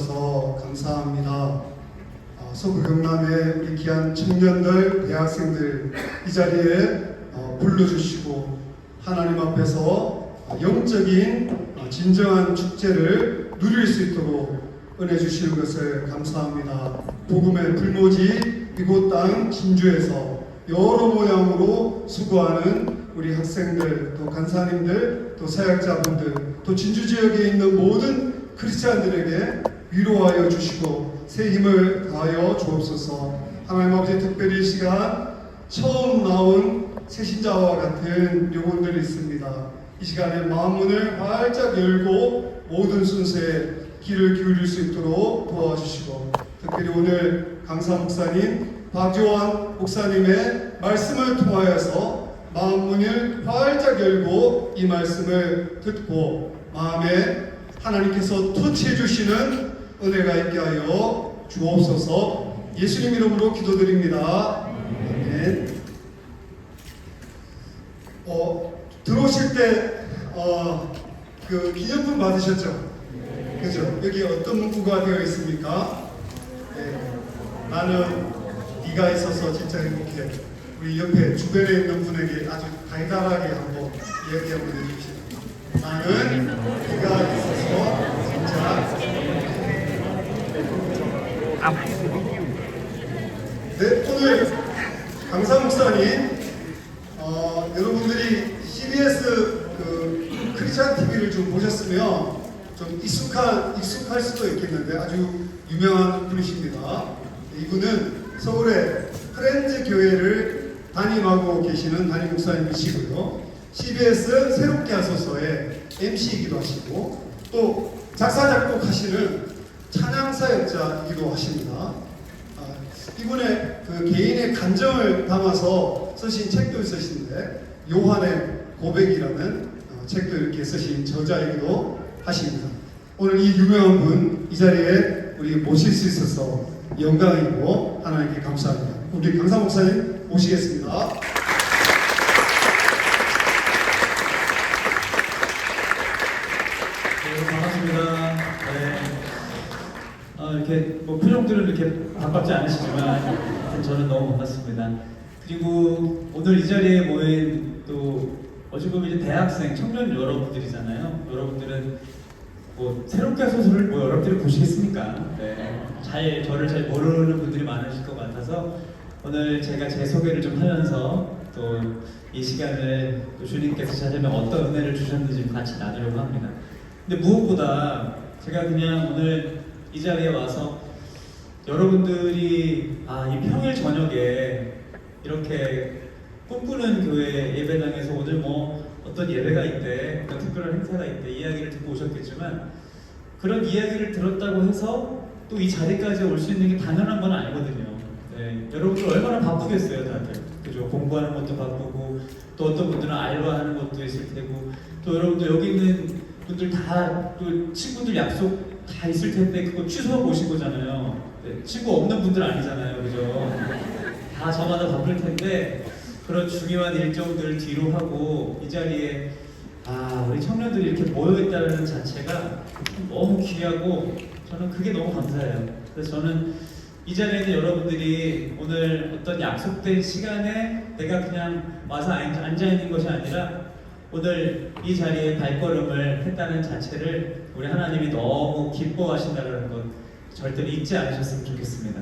주셔서 감사합니다. 서구 경남의 우리 귀한 청년들, 대학생들 이 자리에 불러주시고 하나님 앞에서 영적인 진정한 축제를 누릴 수 있도록 은혜 주시는 것을 감사합니다. 복음의 불모지 이곳 땅 진주에서 여러 모양으로 수고하는 우리 학생들, 또 간사님들, 또 사역자분들, 또 진주 지역에 있는 모든 크리스찬들에게 위로하여 주시고 새 힘을 다하여 주옵소서. 하나님 아버지, 특별히 이 시간 처음 나온 새신자와 같은 영혼들이 있습니다. 이 시간에 마음문을 활짝 열고 모든 순서에 귀를 기울일 수 있도록 도와주시고, 특별히 오늘 강사 목사님, 박조환 목사님의 말씀을 통하여서 마음문을 활짝 열고 이 말씀을 듣고 마음에 하나님께서 터치해 주시는 은혜가 있게 하여 주옵소서. 예수님 이름으로 기도드립니다. 아멘. 들어오실 때 그 기념품 받으셨죠? 그죠? 여기 어떤 문구가 되어 있습니까? 네. 나는 네가 있어서 진짜 행복해. 우리 옆에 주변에 있는 분에게 아주 달달하게 한번 이야기 한번 해주십시오. 나는 네가 있어서 진짜 네, 오늘 강사 목사님 여러분들이 CBS 그 크리스찬 TV를 좀 보셨으면 좀 익숙할 수도 있겠는데 아주 유명한 분이십니다. 이분은 서울의 프렌즈 교회를 담임하고 계시는 담임 목사님이시고요. CBS 새롭게 하소서의 MC이기도 하시고 또 작사 작곡하시는 찬양 사역자이기도 하십니다. 이분의 그 개인의 감정을 담아서 쓰신 책도 있으신데 요한의 고백이라는 책도 이렇게 쓰신 저자이기도 하십니다. 오늘 이 유명한 분 이 자리에 우리 모실 수 있어서 영광이고 하나님께 감사합니다. 우리 강사 목사님 모시겠습니다. 네, 반갑습니다. 네. 이렇게 뭐 표정들은 이렇게 반갑지 않으시지만 저는 너무 반갑습니다. 그리고 오늘 이 자리에 모인 또 어찌 보면 이제 대학생, 청년 여러분들이잖아요. 여러분들은 뭐 새롭게 소설을 뭐 여러분들이 보시겠습니까? 네. 저를 잘 모르는 분들이 많으실 것 같아서 오늘 제가 제 소개를 좀 하면서 또 이 시간을 또 주님께서 저에게 어떤 은혜를 주셨는지 같이 나누려고 합니다. 근데 무엇보다 제가 그냥 오늘 이 자리에 와서 여러분들이 이 평일 저녁에 이렇게 꿈꾸는 교회 예배당에서 오늘 뭐 어떤 예배가 있대, 어떤 특별한 행사가 있대 이야기를 듣고 오셨겠지만 그런 이야기를 들었다고 해서 또 이 자리까지 올 수 있는 게 당연한 건 아니거든요. 네, 여러분들 얼마나 바쁘겠어요, 다들. 그죠? 공부하는 것도 바쁘고 또 어떤 분들은 알바하는 것도 있을 테고 또 여러분들 여기 있는 분들 다 또 친구들 약속 다 있을 텐데 그거 취소하고 오신 거잖아요. 네, 친구 없는 분들 아니잖아요, 그죠? 다 저마다 바쁠 텐데 그런 중요한 일정들을 뒤로 하고 이 자리에 우리 청년들이 이렇게 모여있다는 자체가 너무 귀하고 저는 그게 너무 감사해요. 그래서 저는 이 자리에 있는 여러분들이 오늘 어떤 약속된 시간에 내가 그냥 와서 앉아있는 것이 아니라 오늘 이 자리에 발걸음을 했다는 자체를 우리 하나님이 너무 기뻐하신다는 것 절대로 잊지 않으셨으면 좋겠습니다.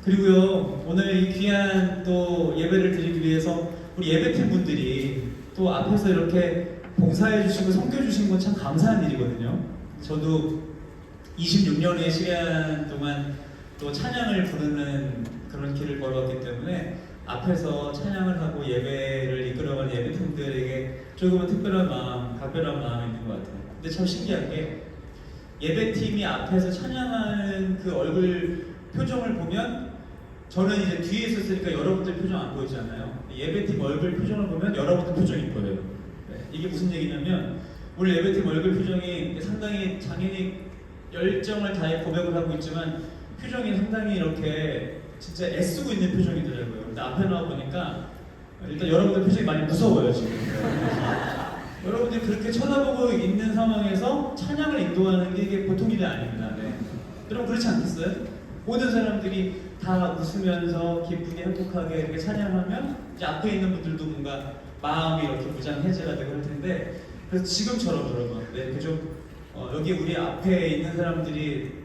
그리고요, 오늘 이 귀한 또 예배를 드리기 위해서 우리 예배팀 분들이 또 앞에서 이렇게 봉사해 주시고 섬겨주신 건 참 감사한 일이거든요. 저도 26년의 시간 동안 또 찬양을 부르는 그런 길을 걸어왔기 때문에 앞에서 찬양을 하고 예배를 이끌어가는 예배팀들에게 조금은 특별한 마음, 각별한 마음이 있는 것 같아요. 근데 참 신기한 게 예배팀이 앞에서 찬양하는 그 얼굴 표정을 보면 저는 이제 뒤에 있었으니까 여러분들 표정 안 보이잖아요. 예배팀 얼굴 표정을 보면 여러분들 표정이 보여요. 네, 이게 무슨 얘기냐면 우리 예배팀 얼굴 표정이 상당히 당연히 열정을 다해 고백을 하고 있지만 표정이 상당히 이렇게 진짜 애쓰고 있는 표정이더라고요. 근데 앞에 나와 보니까 일단 여러분들 표정이 많이 무서워요 지금. 여러분들이 그렇게 쳐다보고 있는 상황에서 찬양을 인도하는 게 이게 보통 일이 아닙니다. 네. 여러분 그렇지 않겠어요? 모든 사람들이 다 웃으면서 기쁘게 행복하게 이렇게 찬양하면 이제 앞에 있는 분들도 뭔가 마음이 이렇게 무장해제가 되고 할 텐데, 그래서 지금처럼 여러분, 네, 이렇게 좀 여기 우리 앞에 있는 사람들이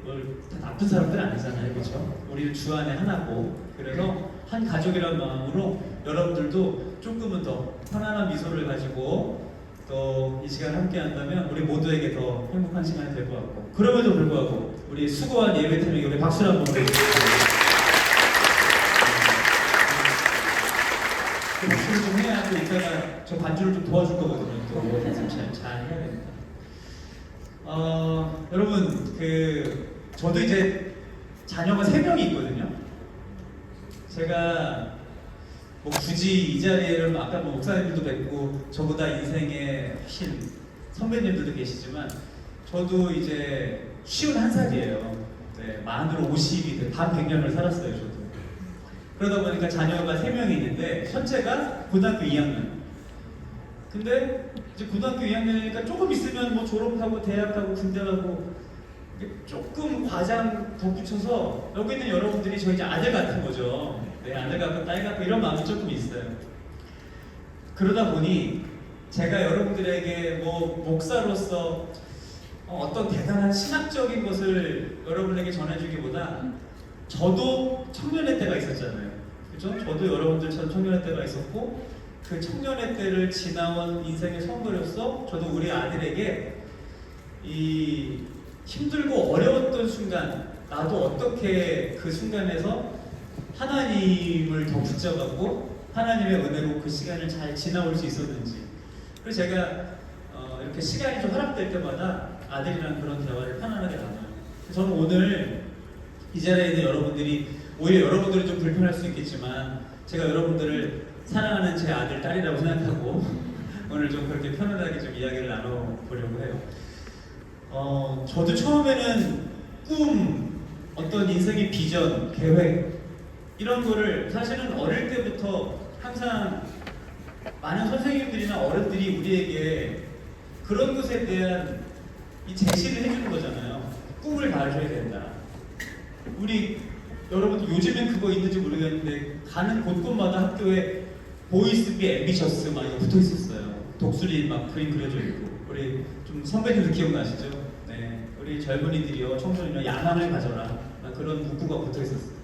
다 나쁜 사람들 아니잖아요, 그렇죠? 우리 주 안에 하나고, 그래서 한 가족이란 마음으로 여러분들도 조금은 더 편안한 미소를 가지고 또 이 시간 함께 한다면 우리 모두에게 더 행복한 시간이 될 것 같고, 그럼에도 불구하고 우리 수고한 예배팀에게 우리 박수를 한번 보내주십시오. 박수를 좀 해야 또 이따가 저 반주를 좀 도와줄 거거든요. 또 연습 잘 해야 됩니다. 여러분 저도 이제 자녀가 3명이 있거든요. 제가 뭐 굳이 이 자리에는 아까 뭐 목사님들도 뵙고 저보다 인생에 훨씬 선배님들도 계시지만 저도 이제 51살이에요. 네, 만으로 50이 반 100년을 살았어요, 저도. 그러다 보니까 자녀가 3명이 있는데 첫째가 고등학교 2학년. 근데 이제 고등학교 2학년이니까 조금 있으면 뭐 졸업하고 대학 가고 군대 가고 조금 과장 덧붙여서 여기 있는 여러분들이 저 이제 아들 같은 거죠. 네, 아들 같고 딸 같고 이런 마음이 조금 있어요. 그러다 보니 제가 여러분들에게 뭐 목사로서 어떤 대단한 신학적인 것을 여러분에게 전해주기보다 저도 청년의 때가 있었잖아요. 그렇죠? 저도 여러분들처럼 청년의 때가 있었고 그 청년의 때를 지나온 인생의 선배로서 저도 우리 아들에게 이 힘들고 어려웠던 순간 나도 어떻게 그 순간에서 하나님을 더 붙잡았고 하나님의 은혜로 그 시간을 잘 지나올 수 있었는지, 그래서 제가 이렇게 시간이 좀 허락될 때마다 아들이랑 그런 대화를 편안하게 나눠요. 저는 오늘 이 자리에 있는 여러분들이 오히려 여러분들은 좀 불편할 수 있겠지만 제가 여러분들을 사랑하는 제 아들, 딸이라고 생각하고 오늘 좀 그렇게 편안하게 좀 이야기를 나눠보려고 해요. 저도 처음에는 꿈, 어떤 인생의 비전, 계획 이런 거를 사실은 어릴 때부터 항상 많은 선생님들이나 어른들이 우리에게 그런 것에 대한 이 제시를 해주는 거잖아요. 꿈을 가져야 된다. 우리 여러분 요즘엔 그거 있는지 모르겠는데 가는 곳곳마다 학교에 보이스 비 앰비셔스 막 이거 붙어 있었어요. 독수리 막 그림 그려져 있고. 우리 좀 선배님들 기억나시죠? 네, 우리 젊은이들이요, 청소년이요, 야망을 가져라. 그런 문구가 붙어 있었어요.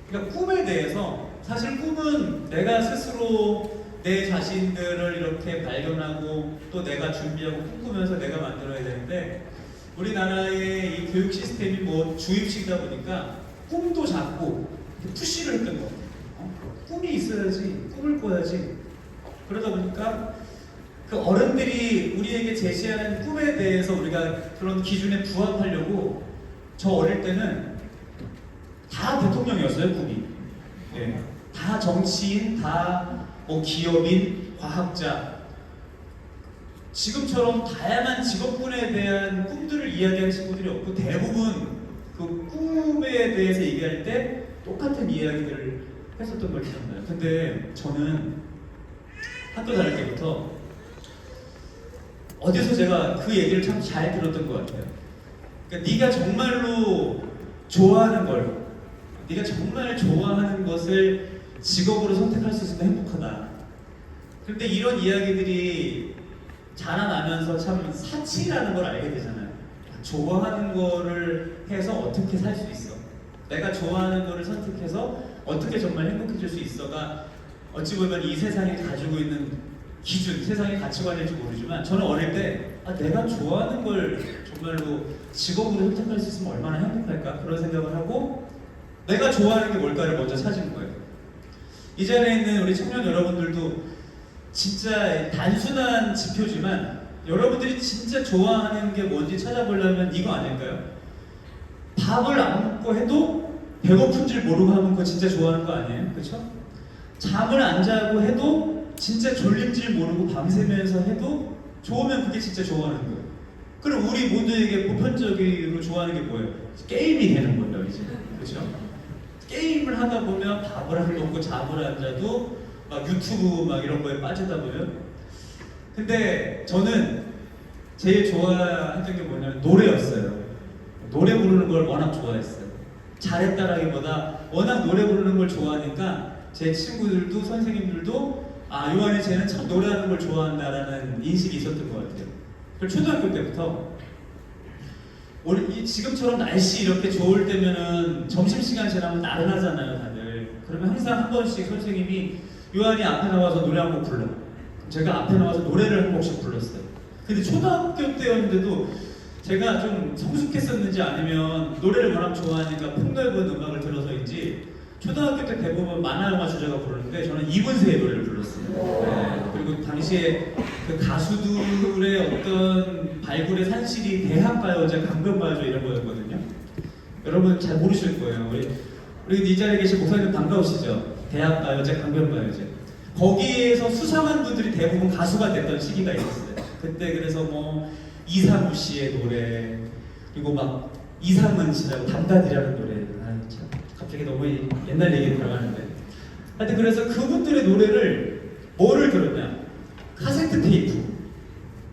그러니까 꿈에 대해서 사실 꿈은 내가 스스로 내 자신들을 이렇게 발견하고 또 내가 준비하고 꿈꾸면서 내가 만들어야 되는데 우리나라의 이 교육 시스템이 뭐 주입식이다 보니까 꿈도 작고 푸시를 했던 것 같아요. 꿈이 있어야지, 꿈을 꿔야지. 그러다 보니까 그 어른들이 우리에게 제시하는 꿈에 대해서 우리가 그런 기준에 부합하려고 저 어릴 때는 다 대통령이었어요, 꿈이. 네. 다 정치인, 다 뭐 기업인, 과학자. 지금처럼 다양한 직업군에 대한 꿈들을 이야기하는 친구들이 없고 대부분 그 꿈에 대해서 얘기할 때 똑같은 이야기들을 했었던 걸 기억나요. 근데 저는 학교 다닐 때부터 어디서 제가 그 얘기를 참 잘 들었던 것 같아요. 그러니까 네가 정말로 좋아하는 걸, 네가 정말 좋아하는 것을 직업으로 선택할 수 있으면 행복하다. 그런데 이런 이야기들이 자라나면서 참 사치라는 걸 알게 되잖아요. 좋아하는 거를 해서 어떻게 살 수 있어? 내가 좋아하는 거를 선택해서 어떻게 정말 행복해질 수 있어가 어찌 보면 이 세상이 가지고 있는 기준, 세상의 가치관일지 모르지만 저는 어릴 때 내가 좋아하는 걸 정말로 직업으로 선택할 수 있으면 얼마나 행복할까? 그런 생각을 하고 내가 좋아하는 게 뭘까를 먼저 찾은 거예요. 이 자리에 있는 우리 청년 여러분들도 진짜 단순한 지표지만 여러분들이 진짜 좋아하는 게 뭔지 찾아보려면 이거 아닐까요? 밥을 안 먹고 해도 배고픈 줄 모르고 하는 거 진짜 좋아하는 거 아니에요? 그렇죠? 잠을 안 자고 해도 진짜 졸린 줄 모르고 밤새면서 해도 좋으면 그게 진짜 좋아하는 거예요. 그럼 우리 모두에게 보편적으로 좋아하는 게 뭐예요? 게임이 되는 거예요, 이제. 그렇죠? 게임을 하다 보면 밥을 안 먹고 잠을 안 자도 막 유튜브 막 이런 거에 빠지다 보면. 근데 저는 제일 좋아했던 게 뭐냐면 노래였어요. 노래 부르는 걸 워낙 좋아했어요. 잘했다라기보다 워낙 노래 부르는 걸 좋아하니까 제 친구들도 선생님들도 아, 요한이 쟤는 참 노래하는 걸 좋아한다라는 인식이 있었던 것 같아요. 그래서 초등학교 때부터 지금처럼 날씨 이렇게 좋을 때면은 점심시간 지나면 나른하잖아요, 다들. 그러면 항상 한 번씩 선생님이 요한이 앞에 나와서 노래 한 곡 불러. 제가 앞에 나와서 노래를 한 곡씩 불렀어요. 근데 초등학교 때였는데도 제가 좀 성숙했었는지 아니면 노래를 워낙 좋아하니까 폭넓은 음악을 들어서인지 초등학교 때 대부분 만화영화 주제가 부르는데 저는 이문세의 노래를 불렀어요. 네. 그리고 당시에 그 가수들의 어떤 발굴의 산실이 대학가요제, 강변가요제 이런 거였거든요. 여러분 잘 모르실 거예요. 우리 이 자리에 계신 목사님 반가우시죠? 대학가요제, 강변가요제. 거기에서 수상한 분들이 대부분 가수가 됐던 시기가 있었어요. 그때 그래서 뭐 이상우 씨의 노래, 그리고 막 이상은 씨라고 담다디라는 노래. 아, 참 갑자기 너무 옛날 얘기 들어가는데. 하여튼 그래서 그분들의 노래를 뭐를 들었냐? 카세트 테이프.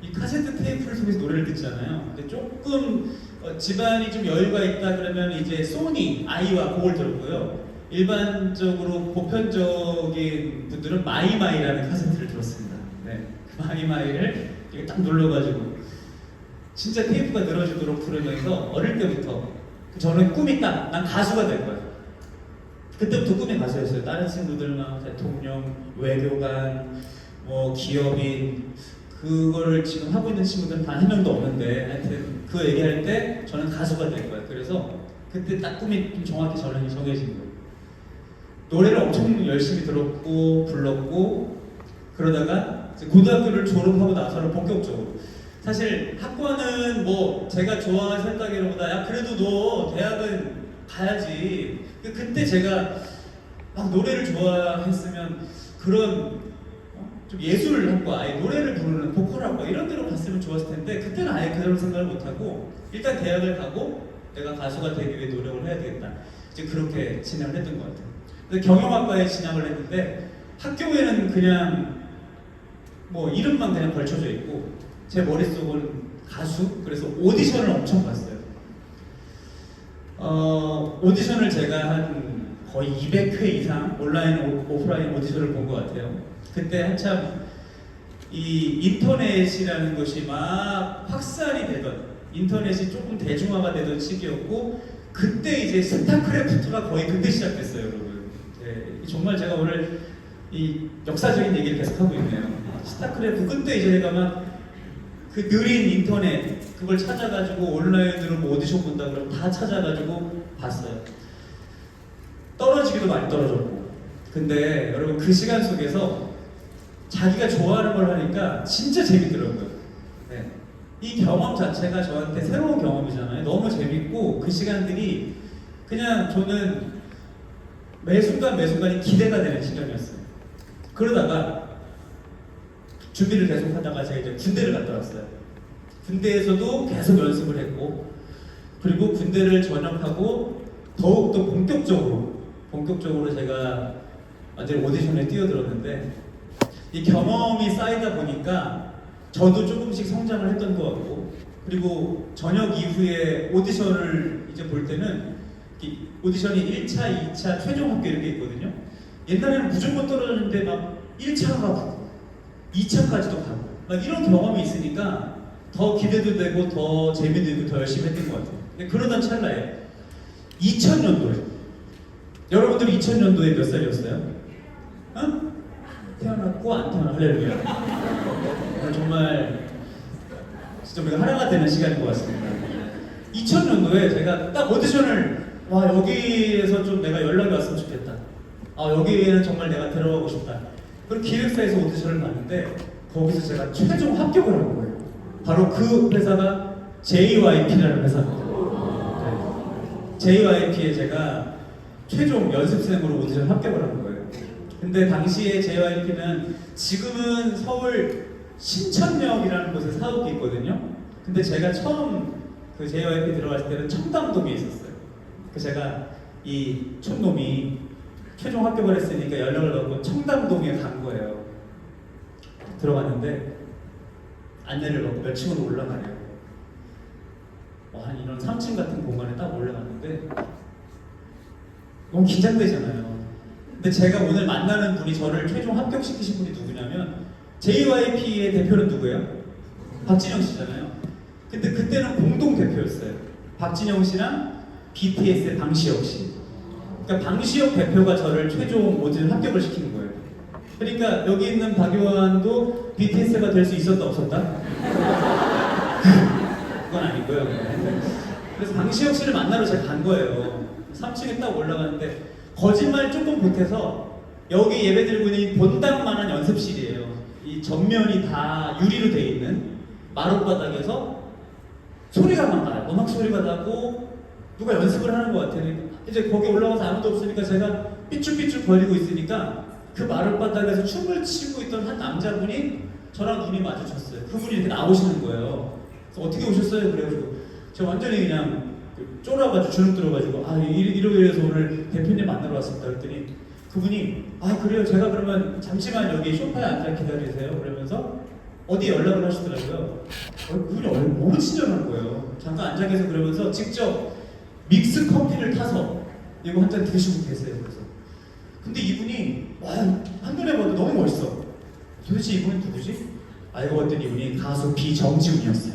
이 카세트 테이프를 통해서 노래를 듣잖아요. 근데 조금 집안이 좀 여유가 있다 그러면 이제 소니 아이와 그걸 들었고요. 일반적으로 보편적인 분들은 마이마이라는 카세트를 들었습니다. 네, 그 마이마이를 이렇게 딱 눌러가지고 진짜 테이프가 늘어지도록 부르면서 어릴 때부터 저는 꿈이 딱 난 가수가 될 거야. 그때부터 꿈이 가수였어요. 다른 친구들만 대통령, 외교관, 뭐 기업인 그거를 지금 하고 있는 친구들은 단 한 명도 없는데 하여튼 그 얘기할 때 저는 가수가 될 거야. 그래서 그때 딱 꿈이 좀 정확히 저는 정해진 거예요. 노래를 엄청 열심히 들었고 불렀고 그러다가 이제 고등학교를 졸업하고 나서는 본격적으로 사실 학과는 뭐 제가 좋아해서 했다기보다 야 그래도 너 대학은 가야지. 그때 제가 막 노래를 좋아했으면 그런 좀 예술학과 아예 노래를 부르는 보컬학과 이런 데로 갔으면 좋았을 텐데 그때는 아예 그런 생각을 못하고 일단 대학을 가고 내가 가수가 되기 위해 노력을 해야 되겠다. 이제 그렇게 진행을 했던 것 같아요. 그래서 경영학과에 진학을 했는데 학교에는 그냥 뭐 이름만 그냥 걸쳐져 있고 제 머릿속은 가수? 그래서 오디션을 엄청 봤어요. 오디션을 제가 한 거의 200회 이상 온라인, 오프라인 오디션을 본 것 같아요. 그때 한참 이 인터넷이라는 것이 막 확산이 되던 인터넷이 조금 대중화가 되던 시기였고 그때 이제 스타크래프트가 거의 그때 시작됐어요, 여러분. 네, 정말 제가 오늘 이 역사적인 얘기를 계속하고 있네요. 스타크래프트 그때 이제 제가 막 그 느린 인터넷 그걸 찾아가지고 온라인으로 뭐 오디션 본다 그러면 다 찾아가지고 봤어요. 떨어지기도 많이 떨어졌고. 근데 여러분 그 시간 속에서 자기가 좋아하는 걸 하니까 진짜 재밌더라고요. 네. 이 경험 자체가 저한테 새로운 경험이잖아요. 너무 재밌고 그 시간들이 그냥 저는 매 순간 매 순간이 기대가 되는 시간이었어요. 그러다가 준비를 계속 하다가 제가 이제 군대를 갔다 왔어요. 군대에서도 계속 연습을 했고 그리고 군대를 전역하고 더욱더 본격적으로 제가 완전히 오디션에 뛰어들었는데 이 경험이 쌓이다 보니까 저도 조금씩 성장을 했던 것 같고 그리고 전역 이후에 오디션을 이제 볼 때는 오디션이 1차, 2차, 최종 합격 이렇게 있거든요. 옛날에는 무조건 떨어졌는데 막 1차가 가고 2차까지도 가고 막 이런 경험이 있으니까 더 기대도 되고 더 재미도 있고 더 열심히 했던 것 같아요. 근데 그러던 찰나에 2000년도에 여러분들 2000년도에 몇 살이었어요? 어? 태어났고 안 태어나 할렐루야. 정말 진짜 우리가 하나가 되는 시간인 것 같습니다. 2000년도에 제가 딱 오디션을 와 여기에서 좀 내가 연락이 왔으면 좋겠다. 아 여기에는 정말 내가 들어가고 싶다. 그리고 기획사에서 오디션을 봤는데 거기서 제가 최종 합격을 한 거예요. 바로 그 회사가 JYP라는 회사입니다. 네. JYP에 제가 최종 연습생으로 오디션 합격을 한 거예요. 근데 당시에 JYP는 지금은 서울 신천역이라는 곳에 사옥이 있거든요. 근데 제가 처음 그 JYP 들어갔을 때는 청담동에 있었어요. 그래서 제가 이 촌놈이 최종 합격을 했으니까 연락을 받고 청담동에 간 거예요. 들어갔는데 안내를 받고 몇 층으로 올라가래요. 한 이런 3층 같은 공간에 딱 올라갔는데 너무 긴장되잖아요. 근데 제가 오늘 만나는 분이 저를 최종 합격시키신 분이 누구냐면 JYP의 대표는 누구예요? 박진영 씨잖아요. 근데 그때는 공동 대표였어요. 박진영 씨랑 BTS의 방시혁 씨. 그러니까 방시혁 대표가 저를 최종 모든 합격을 시키는 거예요. 그러니까 여기 있는 박요한도 BTS가 될 수 있었다 없었다? 그건 아니고요. 그래서 방시혁 씨를 만나러 제가 간 거예요. 3층에 딱 올라가는데 거짓말 조금 보태서 여기 예배드리고 있는 본당만한 연습실이에요. 이 전면이 다 유리로 돼 있는 마룻바닥에서 소리가 막 나요. 음악 소리가 나고 누가 연습을 하는 것 같아요. 이제 거기 올라가서 아무도 없으니까 제가 삐쭉삐쭉 거리고 있으니까 그 마룻바닥에서 춤을 추고 있던 한 남자분이 저랑 눈이 마주쳤어요. 그분이 이렇게 나오시는 거예요. 그래서 어떻게 오셨어요? 그래가지고 제가 완전히 그냥 쫄아가지고 주눅 들어가지고 이러이러해서 오늘 대표님 만나러 왔습니다. 그랬더니 그분이 그래요. 제가 그러면 잠시만 여기 소파에 앉아 기다리세요. 그러면서 어디 연락을 하시더라고요. 그분이 너무 친절한 거예요. 잠깐 앉아 계세요. 그러면서 직접 믹스 커피를 타서 이거 한 잔 드시고 계세요. 그래서 근데 이분이 한눈에 봐도 너무 멋있어. 도대체 이분은 누구지? 알고 봤더니 이분이 가수 비정지훈이었어요.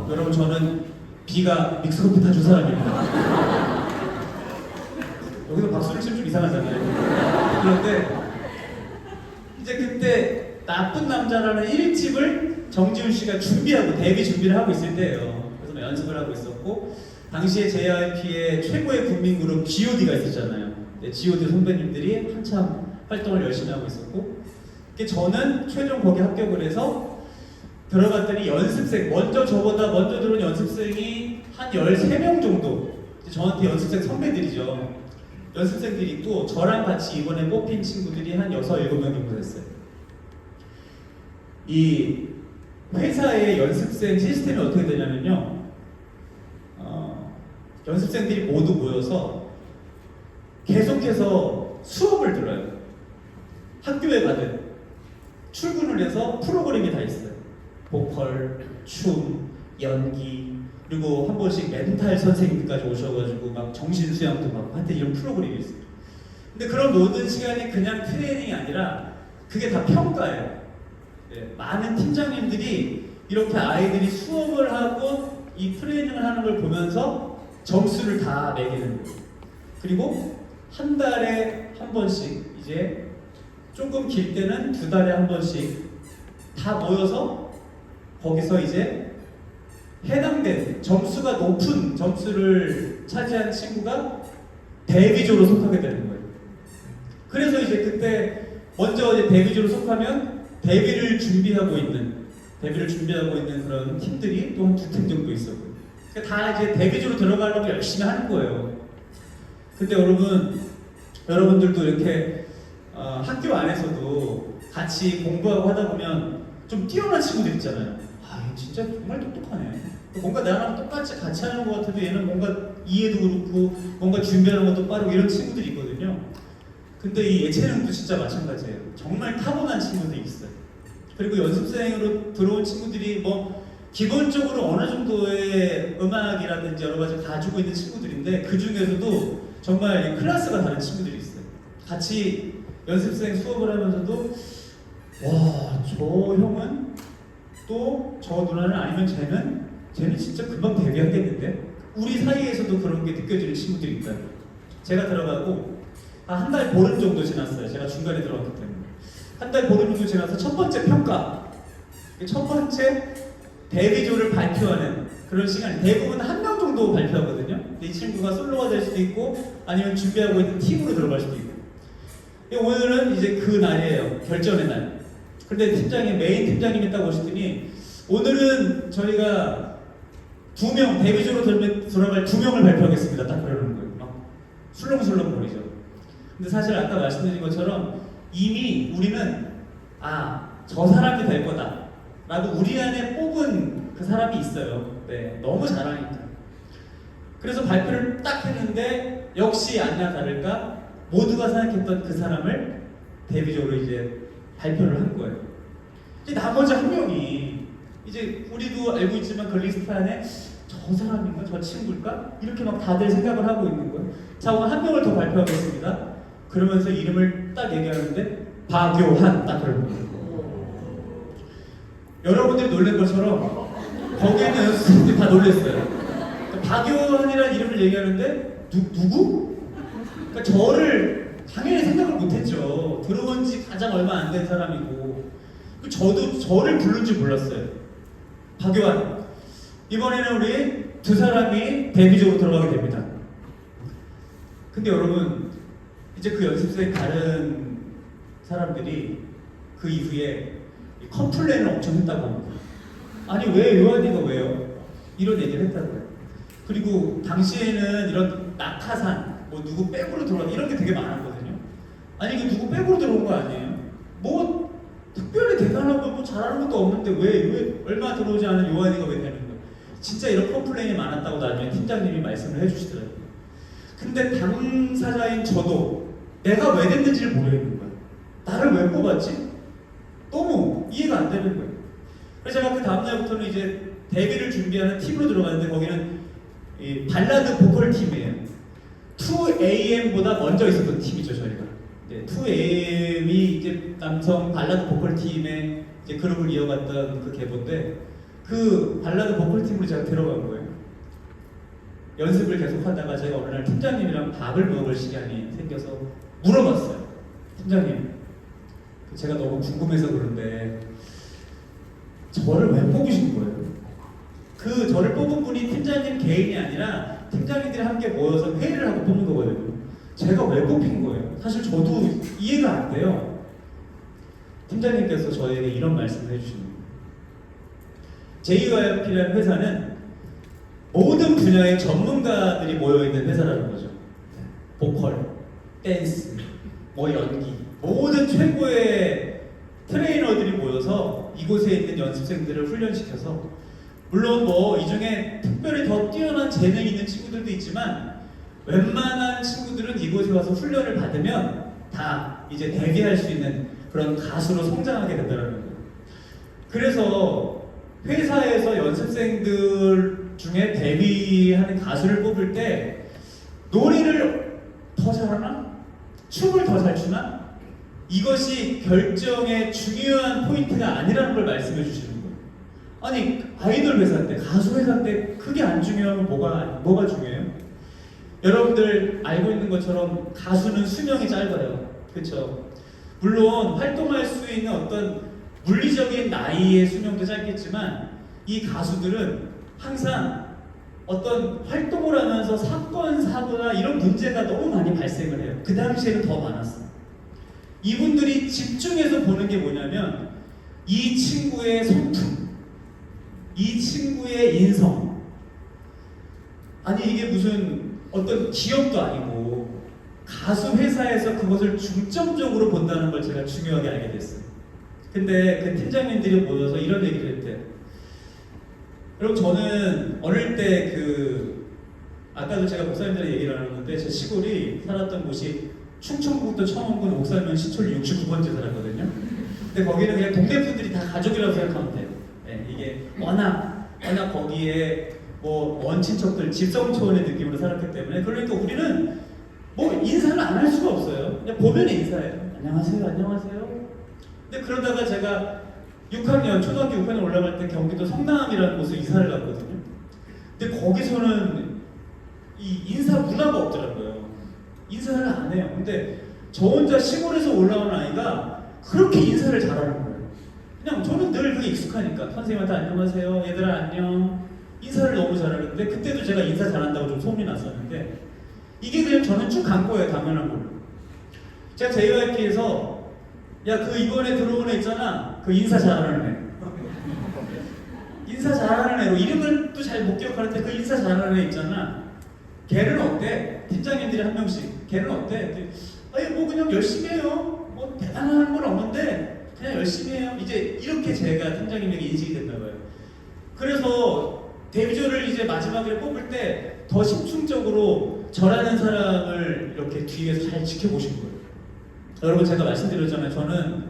여러분 저는 비가 믹스커피 타준 사람입니다. 여기서 박수를 치면 좀 이상하잖아요. 그런데 이제 그때 나쁜 남자라는 1집을 정지훈 씨가 준비하고 데뷔 준비를 하고 있을 때예요. 그래서 막 연습을 하고 있었고 당시에 JYP의 최고의 국민 그룹 G.O.D가 있었잖아요. G.O.D 선배님들이 한참 활동을 열심히 하고 있었고 저는 최종 거기 합격을 해서 들어갔더니 연습생, 저보다 먼저 들어온 연습생이 한 13명 정도 저한테 연습생 선배들이죠. 연습생들이 있고 저랑 같이 이번에 뽑힌 친구들이 한 6, 7명 정도 됐어요. 이 회사의 연습생 시스템이 어떻게 되냐면요. 연습생들이 모두 모여서 계속해서 수업을 들어요. 학교에 가든 출근을 해서 프로그램이 다 있어요. 보컬, 춤, 연기, 그리고 한 번씩 멘탈 선생님까지 오셔가지고 막 정신수양도 막 하여튼 이런 프로그램이 있어요. 근데 그런 모든 시간이 그냥 트레이닝이 아니라 그게 다 평가예요. 많은 팀장님들이 이렇게 아이들이 수업을 하고 이 트레이닝을 하는 걸 보면서 점수를 다 매기는 거예요. 그리고 한 달에 한 번씩 이제 조금 길 때는 2달에 한 번씩 다 모여서 거기서 이제 해당된 점수가 높은 점수를 차지한 친구가 데뷔조로 속하게 되는 거예요. 그래서 이제 그때 먼저 이제 데뷔조로 속하면 데뷔를 준비하고 있는 그런 팀들이 또 한 2팀 정도 있었고 그러니까 다 이제 데뷔조로 들어가려고 열심히 하는 거예요. 근데 여러분들도 이렇게 학교 안에서도 같이 공부하고 하다 보면 좀 뛰어난 친구들 있잖아요. 얘 진짜 정말 똑똑하네. 뭔가 나랑 똑같이 같이 하는 것 같아도 얘는 뭔가 이해도 그렇고 뭔가 준비하는 것도 빠르고 이런 친구들이 있거든요. 근데 이 예체능도 진짜 마찬가지예요. 정말 타고난 친구들이 있어요. 그리고 연습생으로 들어온 친구들이 뭐 기본적으로 어느 정도의 음악이라든지 여러 가지 가지고 있는 친구들인데 그 중에서도 정말 클래스가 다른 친구들이 있어요. 같이 연습생 수업을 하면서도 저 형은 또 저 누나는 아니면 쟤는 진짜 금방 데뷔하겠는데? 우리 사이에서도 그런 게 느껴지는 친구들이 있다. 제가 들어가고 한 달 보름 정도 지났어요. 제가 중간에 들어갔기 때문에 한 달 보름 정도 지나서 첫 번째 평가, 첫 번째 데뷔조를 발표하는 그런 시간. 대부분 한 명 정도 발표하거든요. 근데 이 친구가 솔로가 될 수도 있고 아니면 준비하고 있는 팀으로 들어갈 수도 있고. 오늘은 이제 그 날이에요. 결전의 날. 근데 메인 팀장님이 딱 오시더니 오늘은 저희가 2명, 데뷔조로 들어갈 2명을 발표하겠습니다. 딱 그러는 거예요. 막 술렁술렁 거리죠. 근데 사실 아까 말씀드린 것처럼 이미 우리는 저 사람이 될 거다 라고 우리 안에 뽑은 그 사람이 있어요. 너무 잘하니까. 그래서 발표를 딱 했는데 역시 아니나 다를까 모두가 생각했던 그 사람을 데뷔조로 이제 발표를 한 거예요. 이제 나머지 한 명이 이제 우리도 알고 있지만 그 리스트 안에 저 저 사람인가? 저 친구일까? 이렇게 막 다들 생각을 하고 있는 거예요. 자, 오늘 한 명을 더 발표하겠습니다. 그러면서 이름을 딱 얘기하는데 박요한 딱 그러는 거예요. 여러분들이 놀란 것처럼 거기에 있는 연습생들이 다 놀랐어요. 그러니까 박요한이라는 이름을 얘기하는데 누구? 그러니까 저를 당연히 생각을 못했죠. 들어온 지 가장 얼마 안 된 사람이고 저도 저를 부른 줄 몰랐어요. 박요한, 이번에는 우리 두 사람이 데뷔적으로 들어가게 됩니다. 근데 여러분, 이제 그 연습생 다른 사람들이 그 이후에 컴플레인을 엄청 했다고 합니다. 아니 왜 요한이가 왜요? 이런 얘기를 했다고요. 그리고 당시에는 이런 낙하산, 뭐 누구 백으로 들어와 이런 게 되게 많았거든요. 아니 이게 누구 백으로 들어온 거 아니에요? 뭐 특별히 대단하고 뭐 잘하는 것도 없는데 왜 얼마 들어오지 않은 요한이가 왜 되는 거예요? 진짜 이런 컴플레인이 많았다고 나중에 팀장님이 말씀을 해주시더라고요. 근데 당사자인 저도 내가 왜 됐는지를 모르겠는 거예요. 나를 왜 뽑았지? 너무 이해가 안 되는 거예요. 그래서 제가 그 다음날부터는 이제 데뷔를 준비하는 팀으로 들어갔는데 거기는 이 발라드 보컬 팀이에요. 2AM보다 먼저 있었던 팀이죠 저희가. 네, 2AM이 이제 남성 발라드 보컬 팀의 이제 그룹을 이어갔던 그 계보인데 그 발라드 보컬 팀으로 제가 들어간 거예요. 연습을 계속 하다가 제가 어느 날 팀장님이랑 밥을 먹을 시간이 생겨서 물어봤어요. 팀장님, 제가 너무 궁금해서 그런데 저를 왜 뽑으신 거예요? 그 저를 뽑은 분이 팀장님 개인이 아니라 팀장님들이 함께 모여서 회의를 하고 뽑는 거거든요. 제가 왜 뽑힌 거예요? 사실 저도 이해가 안 돼요. 팀장님께서 저에게 이런 말씀을 해주시는 거예요. JYP라는 회사는 모든 분야의 전문가들이 모여있는 회사라는 거죠. 보컬, 댄스, 뭐 연기, 모든 최고의 트레이너들이 모여서 이곳에 있는 연습생들을 훈련시켜서 물론 뭐 이 중에 특별히 더 뛰어난 재능이 있는 친구들도 있지만 웬만한 친구들은 이곳에 와서 훈련을 받으면 다 이제 데뷔할 수 있는 그런 가수로 성장하게 된다는 거예요. 그래서 회사에서 연습생들 중에 데뷔하는 가수를 뽑을 때 노래를 더 잘하나? 춤을 더 잘 추나? 이것이 결정의 중요한 포인트가 아니라는 걸 말씀해 주시는 거예요. 아니 아이돌 회사인데 가수 회사인데 그게 안 중요하면 뭐가 중요해요? 여러분들 알고 있는 것처럼 가수는 수명이 짧아요. 그렇죠? 물론 활동할 수 있는 어떤 물리적인 나이의 수명도 짧겠지만 이 가수들은 항상 어떤 활동을 하면서 사건, 사고나 이런 문제가 너무 많이 발생을 해요. 그 당시에는 더 많았어요. 이분들이 집중해서 보는 게 뭐냐면 이 친구의 성품, 이 친구의 인성. 아니 이게 무슨 어떤 기업도 아니고 가수 회사에서 그것을 중점적으로 본다는 걸 제가 중요하게 알게 됐어요. 근데 그 팀장님들이 모여서 이런 얘기를 했대요. 여러분 저는 어릴 때 아까도 제가 목사님들의 얘기를 나눴는데 제 시골이 살았던 곳이 충청북도 청원군 옥살면 시촌 69번째 살았거든요. 근데 거기는 그냥 동네 분들이 다 가족이라고 생각하면 돼요. 네, 이게 워낙 거기에 뭐 먼 친척들 집성촌의 느낌으로 살았기 때문에 그러니까 우리는 뭐 인사를 안 할 수가 없어요. 그냥 보면 인사해요. 안녕하세요, 안녕하세요. 근데 그러다가 제가 6학년, 초등학교 6학년 올라갈 때 경기도 성남이라는 곳에 이사를 갔거든요. 근데 거기서는 이 인사 문화가 없더라고요. 인사를 안 해요. 근데 저 혼자 시골에서 올라온 아이가 그렇게 인사를 잘하는 거예요. 그냥 저는 늘 그게 익숙하니까 선생님한테 안녕하세요, 얘들아 안녕. 인사를 너무 잘하는데 그때도 제가 인사 잘한다고 좀 소문이 났었는데 이게 그냥 저는 쭉 간 거예요, 당연한 걸로. 제가 JYP에서 야, 그 이번에 들어온 애 있잖아. 그 인사 잘하는 애. 인사 잘하는 애로 이름을 또 잘 못 기억하는데 그 인사 잘하는 애 있잖아. 걔는 어때? 팀장님들이 한 명씩. 걔는 어때? 아니 뭐 그냥 열심히 해요. 뭐 대단한 건 없는데 그냥 열심히 해요. 이제 이렇게 제가 팀장님에게 인식이 됐나 봐요. 그래서 데뷔조를 이제 마지막에 뽑을 때 더 심층적으로 저라는 사람을 이렇게 뒤에서 잘 지켜보신 거예요. 여러분 제가 말씀드렸잖아요. 저는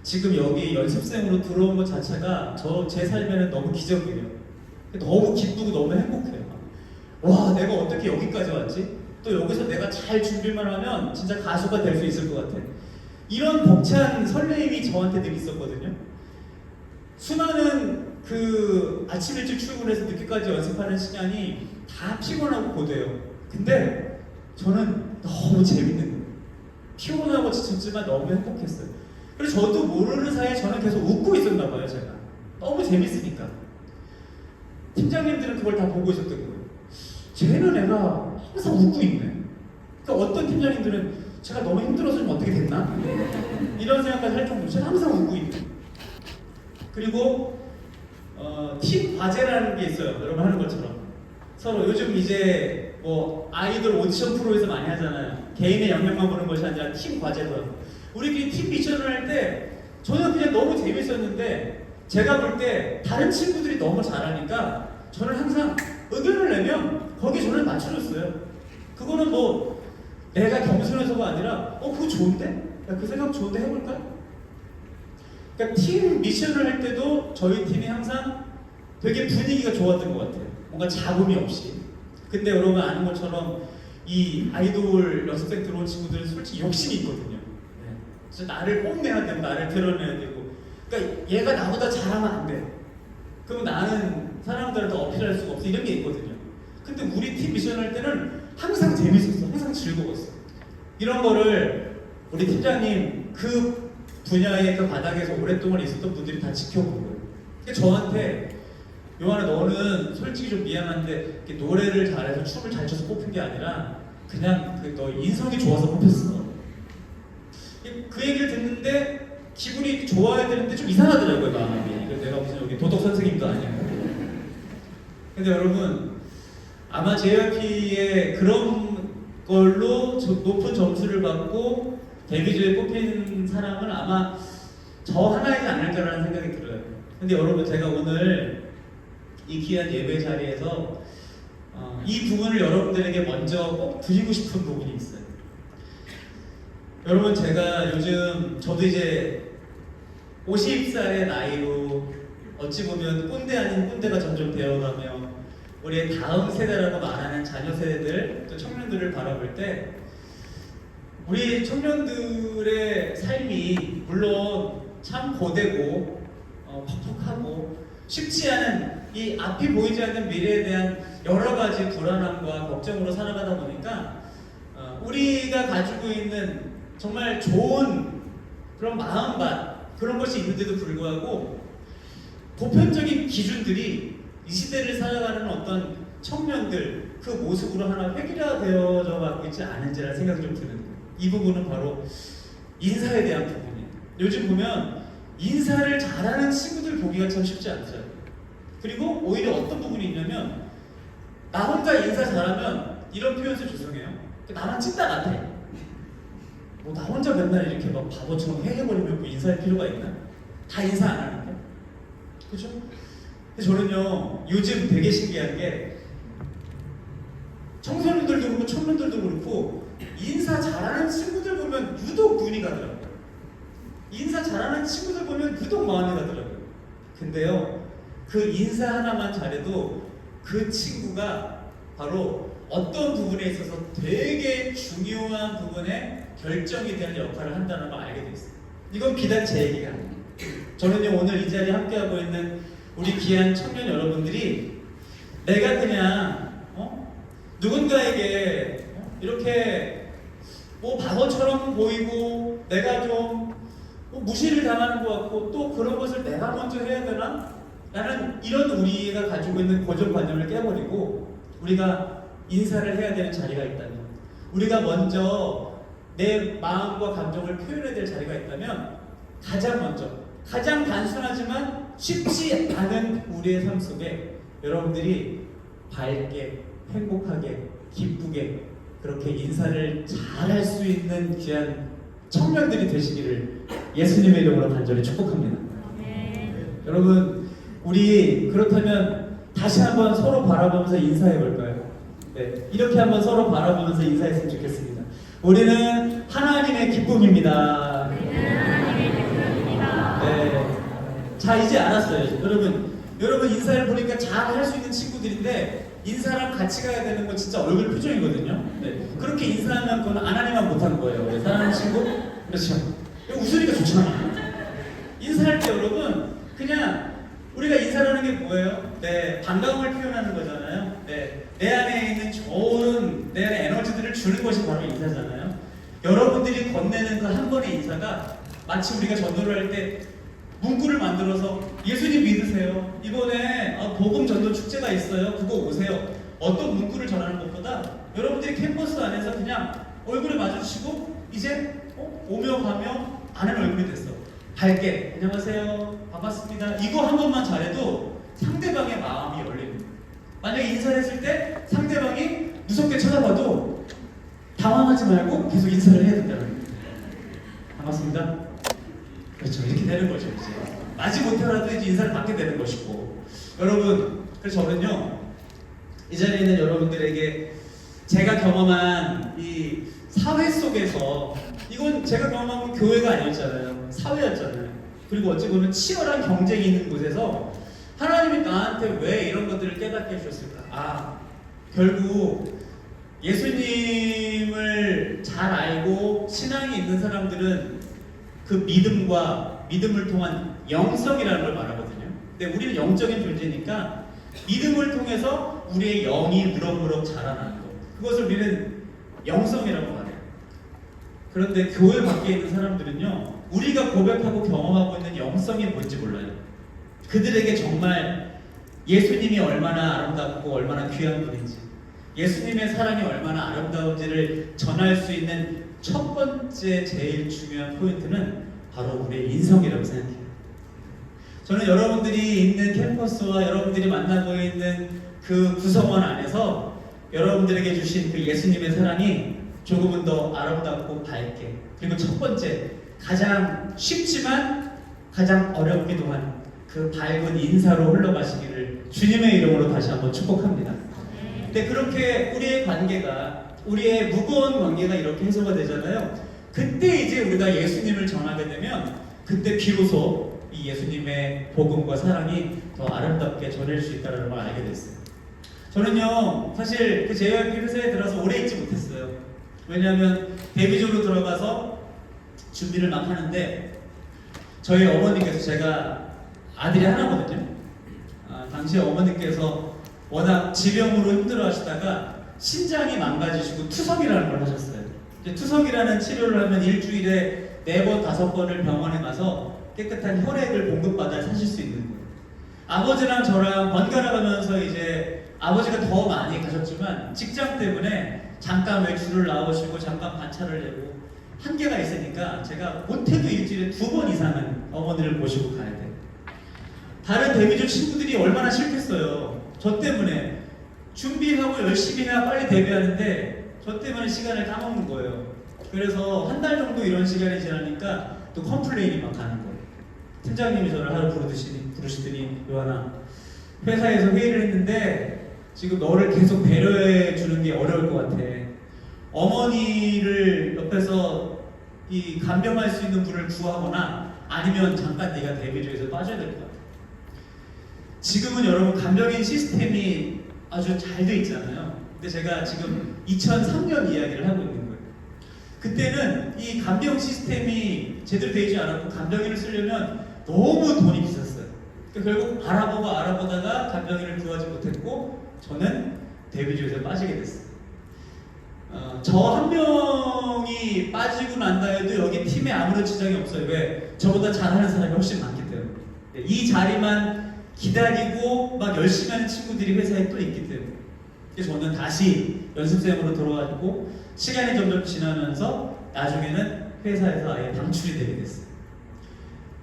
지금 여기 연습생으로 들어온 것 자체가 제 삶에는 너무 기적이에요. 너무 기쁘고 너무 행복해요. 와, 내가 어떻게 여기까지 왔지? 또 여기서 내가 잘 준비만 하면 진짜 가수가 될 수 있을 것 같아. 이런 벅찬 설레임이 저한테 늘 있었거든요. 수많은 그 아침 일찍 출근해서 늦게까지 연습하는 시간이 다 피곤하고 고돼요. 근데 저는 너무 재밌는 거예요. 피곤하고 지쳤지만 너무 행복했어요. 그래서 저도 모르는 사이에 저는 계속 웃고 있었나 봐요, 제가. 너무 재밌으니까. 팀장님들은 그걸 다 보고 있었던 거예요. 쟤는 애가 항상 웃고 있네. 그러니까 어떤 팀장님들은 제가 너무 힘들어서 좀 어떻게 됐나? 이런 생각까지 할 정도로 제가 항상 웃고 있네. 그리고 팀 과제라는 게 있어요. 여러분 하는 것처럼. 서로 요즘 이제 뭐 아이돌 오디션 프로에서 많이 하잖아요. 개인의 역량만 보는 것이 아니라 팀 과제도 하고. 우리끼리 팀 미션을 할 때 저는 그냥 너무 재밌었는데 제가 볼 때 다른 친구들이 너무 잘하니까 저는 항상 의견을 내면 거기에 저를 맞춰줬어요. 그거는 뭐 내가 겸손해서가 아니라 그거 좋은데? 야, 그 생각 좋은데 해볼까? 그러니까 팀 미션을 할 때도 저희 팀이 항상 되게 분위기가 좋았던 것 같아요. 뭔가 잡음이 없이. 근데 여러분 아는 것처럼 이 아이돌 연습생 들어온 친구들은 솔직히 욕심이 있거든요. 네. 그래서 나를 뽐내야 되고 나를 드러내야 되고. 그러니까 얘가 나보다 잘하면 안 돼. 그럼 나는 사람들한테 어필할 수가 없어. 이런 게 있거든요. 근데 우리 팀 미션 할 때는 항상 재밌었어. 항상 즐거웠어. 이런 거를 우리 팀장님 그 분야의 그 바닥에서 오랫동안 있었던 분들이 다 지켜본 거예요. 그러니까 저한테 요한아 너는 솔직히 좀 미안한데 이렇게 노래를 잘해서 춤을 잘 춰서 뽑힌 게 아니라 그냥 너 인성이 좋아서 뽑혔어. 그 얘기를 듣는데 기분이 좋아야 되는데 좀 이상하더라고요 마음이. 그래서 내가 무슨 여기 도덕 선생님도 아니고. 근데 여러분 아마 JYP의 그런 걸로 높은 점수를 받고 데뷔조에 뽑힌 사람은 아마 저 하나이지 않을까라는 생각이 들어요. 근데 여러분 제가 오늘 이 귀한 예배 자리에서 이 부분을 여러분들에게 먼저 꼭 드리고 싶은 부분이 있어요. 여러분 제가 요즘 저도 이제 50살의 나이로 어찌 보면 꼰대 아닌 꼰대가 점점 되어가며 우리의 다음 세대라고 말하는 자녀 세대들 또 청년들을 바라볼 때 우리 청년들의 삶이 물론 참 고되고 퍽퍽하고 쉽지 않은 이 앞이 보이지 않는 미래에 대한 여러 가지 불안함과 걱정으로 살아가다 보니까 우리가 가지고 있는 정말 좋은 그런 마음밭 그런 것이 있는데도 불구하고 보편적인 기준들이 이 시대를 살아가는 어떤 청년들 그 모습으로 하나 획일화되어져 가고 있지 않은지라는 생각이 좀 드는 거예요. 이 부분은 바로 인사에 대한 부분이에요. 요즘 보면 인사를 잘하는 친구들 보기가 참 쉽지 않더라고요. 그리고 오히려 어떤 부분이 있냐면 나 혼자 인사 잘하면 이런 표현 써 죄송해요. 나만 찐따 같아. 뭐 나 혼자 맨날 이렇게 막 바보처럼 해버리면 뭐 인사할 필요가 있나? 다 인사 안 하는데? 그죠? 저는요 요즘 되게 신기한 게 청소년들도 그렇고 청년들도 그렇고 인사 잘하는 친구들 보면 유독 눈이 가더라고요. 인사 잘하는 친구들 보면 유독 마음이 가더라고요. 근데요 그 인사 하나만 잘해도 그 친구가 바로 어떤 부분에 있어서 되게 중요한 부분에 결정이 되는 역할을 한다는 걸 알게 됐어요. 이건 비단 제 얘기가 아니에요. 저는요 오늘 이 자리에 함께하고 있는 우리 귀한 청년 여러분들이 내가 그냥 누군가에게 이렇게 뭐 바보처럼 보이고 내가 좀 무시를 당하는 것 같고 또 그런 것을 내가 먼저 해야 되나? 라는 이런 우리가 가지고 있는 고정관념을 깨버리고 우리가 인사를 해야 되는 자리가 있다면 우리가 먼저 내 마음과 감정을 표현해야 될 자리가 있다면 가장 먼저 가장 단순하지만 쉽지 않은 우리의 삶 속에 여러분들이 밝게 행복하게 기쁘게 그렇게 인사를 잘할 수 있는 귀한 청년들이 되시기를 예수님의 이름으로 간절히 축복합니다. 여러분 우리 그렇다면 다시 한번 서로 바라보면서 인사해 볼까요? 네, 이렇게 한번 서로 바라보면서 인사했으면 좋겠습니다. 우리는 하나님의 기쁨입니다. 네, 자 이제 알았어요. 여러분 여러분 인사를 보니까 잘 할 수 있는 친구들인데 인사랑 같이 가야 되는 건 진짜 얼굴 표정이거든요. 네. 그렇게 인사하면 그건 아나니만 못한 거예요. 우리 사랑하는 친구? 그렇죠. 웃으니까 좋잖아. 인사할 때 여러분 그냥 우리가 인사하는 게 뭐예요? 네, 반가움을 표현하는 거잖아요. 네, 내 안에 있는 좋은 내 안에 에너지들을 주는 것이 바로 인사잖아요. 여러분들이 건네는 그 한 번의 인사가 마치 우리가 전도를 할 때 문구를 만들어서 예수님 믿으세요. 이번에 복음 전도 축제가 있어요. 그거 오세요. 어떤 문구를 전하는 것보다 여러분들이 캠퍼스 안에서 그냥 얼굴을 마주치고 이제 오며 가며 아는 얼굴이 됐어. 밝게 안녕하세요. 반갑습니다. 이거 한 번만 잘해도 상대방의 마음이 열립니다. 만약에 인사를 했을 때 상대방이 무섭게 쳐다봐도 당황하지 말고 계속 인사를 해야 된다는 거예요. 반갑습니다. 그렇죠. 이렇게 되는 거죠. 이제 마지 못하라도 이제 인사를 받게 되는 것이고 여러분 그래서 저는요 이 자리에 있는 여러분들에게 제가 경험한 이 사회 속에서 이건 제가 경험한 건 교회가 아니었잖아요. 사회였잖아요. 그리고 어찌 보면 치열한 경쟁이 있는 곳에서 하나님이 나한테 왜 이런 것들을 깨닫게 해주셨을까? 결국 예수님을 잘 알고 신앙이 있는 사람들은 그 믿음을 통한 영성이라는 걸 말하거든요. 근데 우리는 영적인 존재니까 믿음을 통해서 우리의 영이 무럭무럭 자라나는 것. 그것을 우리는 영성이라고 말해요. 그런데 교회 밖에 있는 사람들은요, 우리가 고백하고 경험하고 있는 영성이 뭔지 몰라요. 그들에게 정말 예수님이 얼마나 아름답고 얼마나 귀한 분인지, 예수님의 사랑이 얼마나 아름다운지를 전할 수 있는 첫 번째 제일 중요한 포인트는 바로 우리의 인성이라고 생각해요. 저는 여러분들이 있는 캠퍼스와 여러분들이 만나고 있는 그 구성원 안에서 여러분들에게 주신 그 예수님의 사랑이 조금은 더 아름답고 밝게, 그리고 첫 번째 가장 쉽지만 가장 어렵기도 한 그 밝은 인사로 흘러가시기를 주님의 이름으로 다시 한번 축복합니다. 근데 그렇게 우리의 관계가, 우리의 무거운 관계가 이렇게 해소가 되잖아요. 그때 이제 우리가 예수님을 전하게 되면 그때 비로소 이 예수님의 복음과 사랑이 더 아름답게 전할 수 있다는 걸 알게 됐어요. 저는요 사실 그 JYP 회사에 들어서 오래 있지 못했어요. 왜냐하면 데뷔조로 들어가서 준비를 막 하는데 저희 어머니께서, 제가 아들이 하나거든요. 당시에 어머니께서 워낙 지병으로 힘들어 하시다가 신장이 망가지시고 투석이라는 걸 하셨어요. 이제 투석이라는 치료를 하면 일주일에 4번, 5번을 병원에 가서 깨끗한 혈액을 공급받아 사실 수 있는 거예요. 아버지랑 저랑 번갈아 가면서 이제 아버지가 더 많이 가셨지만 직장 때문에 잠깐 외출을 나오시고 잠깐 반차를 내고 한계가 있으니까 제가 못해도 일주일에 2번 이상은 어머니를 모시고 가야 돼요. 다른 데뷔조 친구들이 얼마나 싫겠어요. 저 때문에 준비하고 열심히 해야 빨리 데뷔하는데 저 때문에 시간을 까먹는 거예요. 그래서 한 달 정도 이런 시간이 지나니까 또 컴플레인이 막 가는 거예요. 팀장님이 저를 하루 부르시더니 요한아, 회사에서 회의를 했는데 지금 너를 계속 배려해 주는 게 어려울 것 같아. 어머니를 옆에서 이 간병할 수 있는 분을 구하거나 아니면 잠깐 네가 데뷔조에서 빠져야 될 것 같아. 지금은 여러분 간병인 시스템이 아주 잘 돼 있잖아요. 근데 제가 지금 2003년 이야기를 하고 있는 거예요. 그때는 이 간병 시스템이 제대로 되지 않았고 간병인을 쓰려면 너무 돈이 비쌌어요. 그러니까 결국 알아보다가 간병인을 구하지 못했고 저는 데뷔조에서 빠지게 됐어요. 저 한 명이 빠지고 난다 해도 여기 팀에 아무런 지장이 없어요. 왜? 저보다 잘하는 사람이 훨씬 많기 때문에. 이 자리만 기다리고 막 열심히 하는 친구들이 회사에 또 있기 때문에. 그래서 저는 다시 연습생으로 돌아가지고 시간이 점점 지나면서 나중에는 회사에서 아예 방출이 되게 됐어요.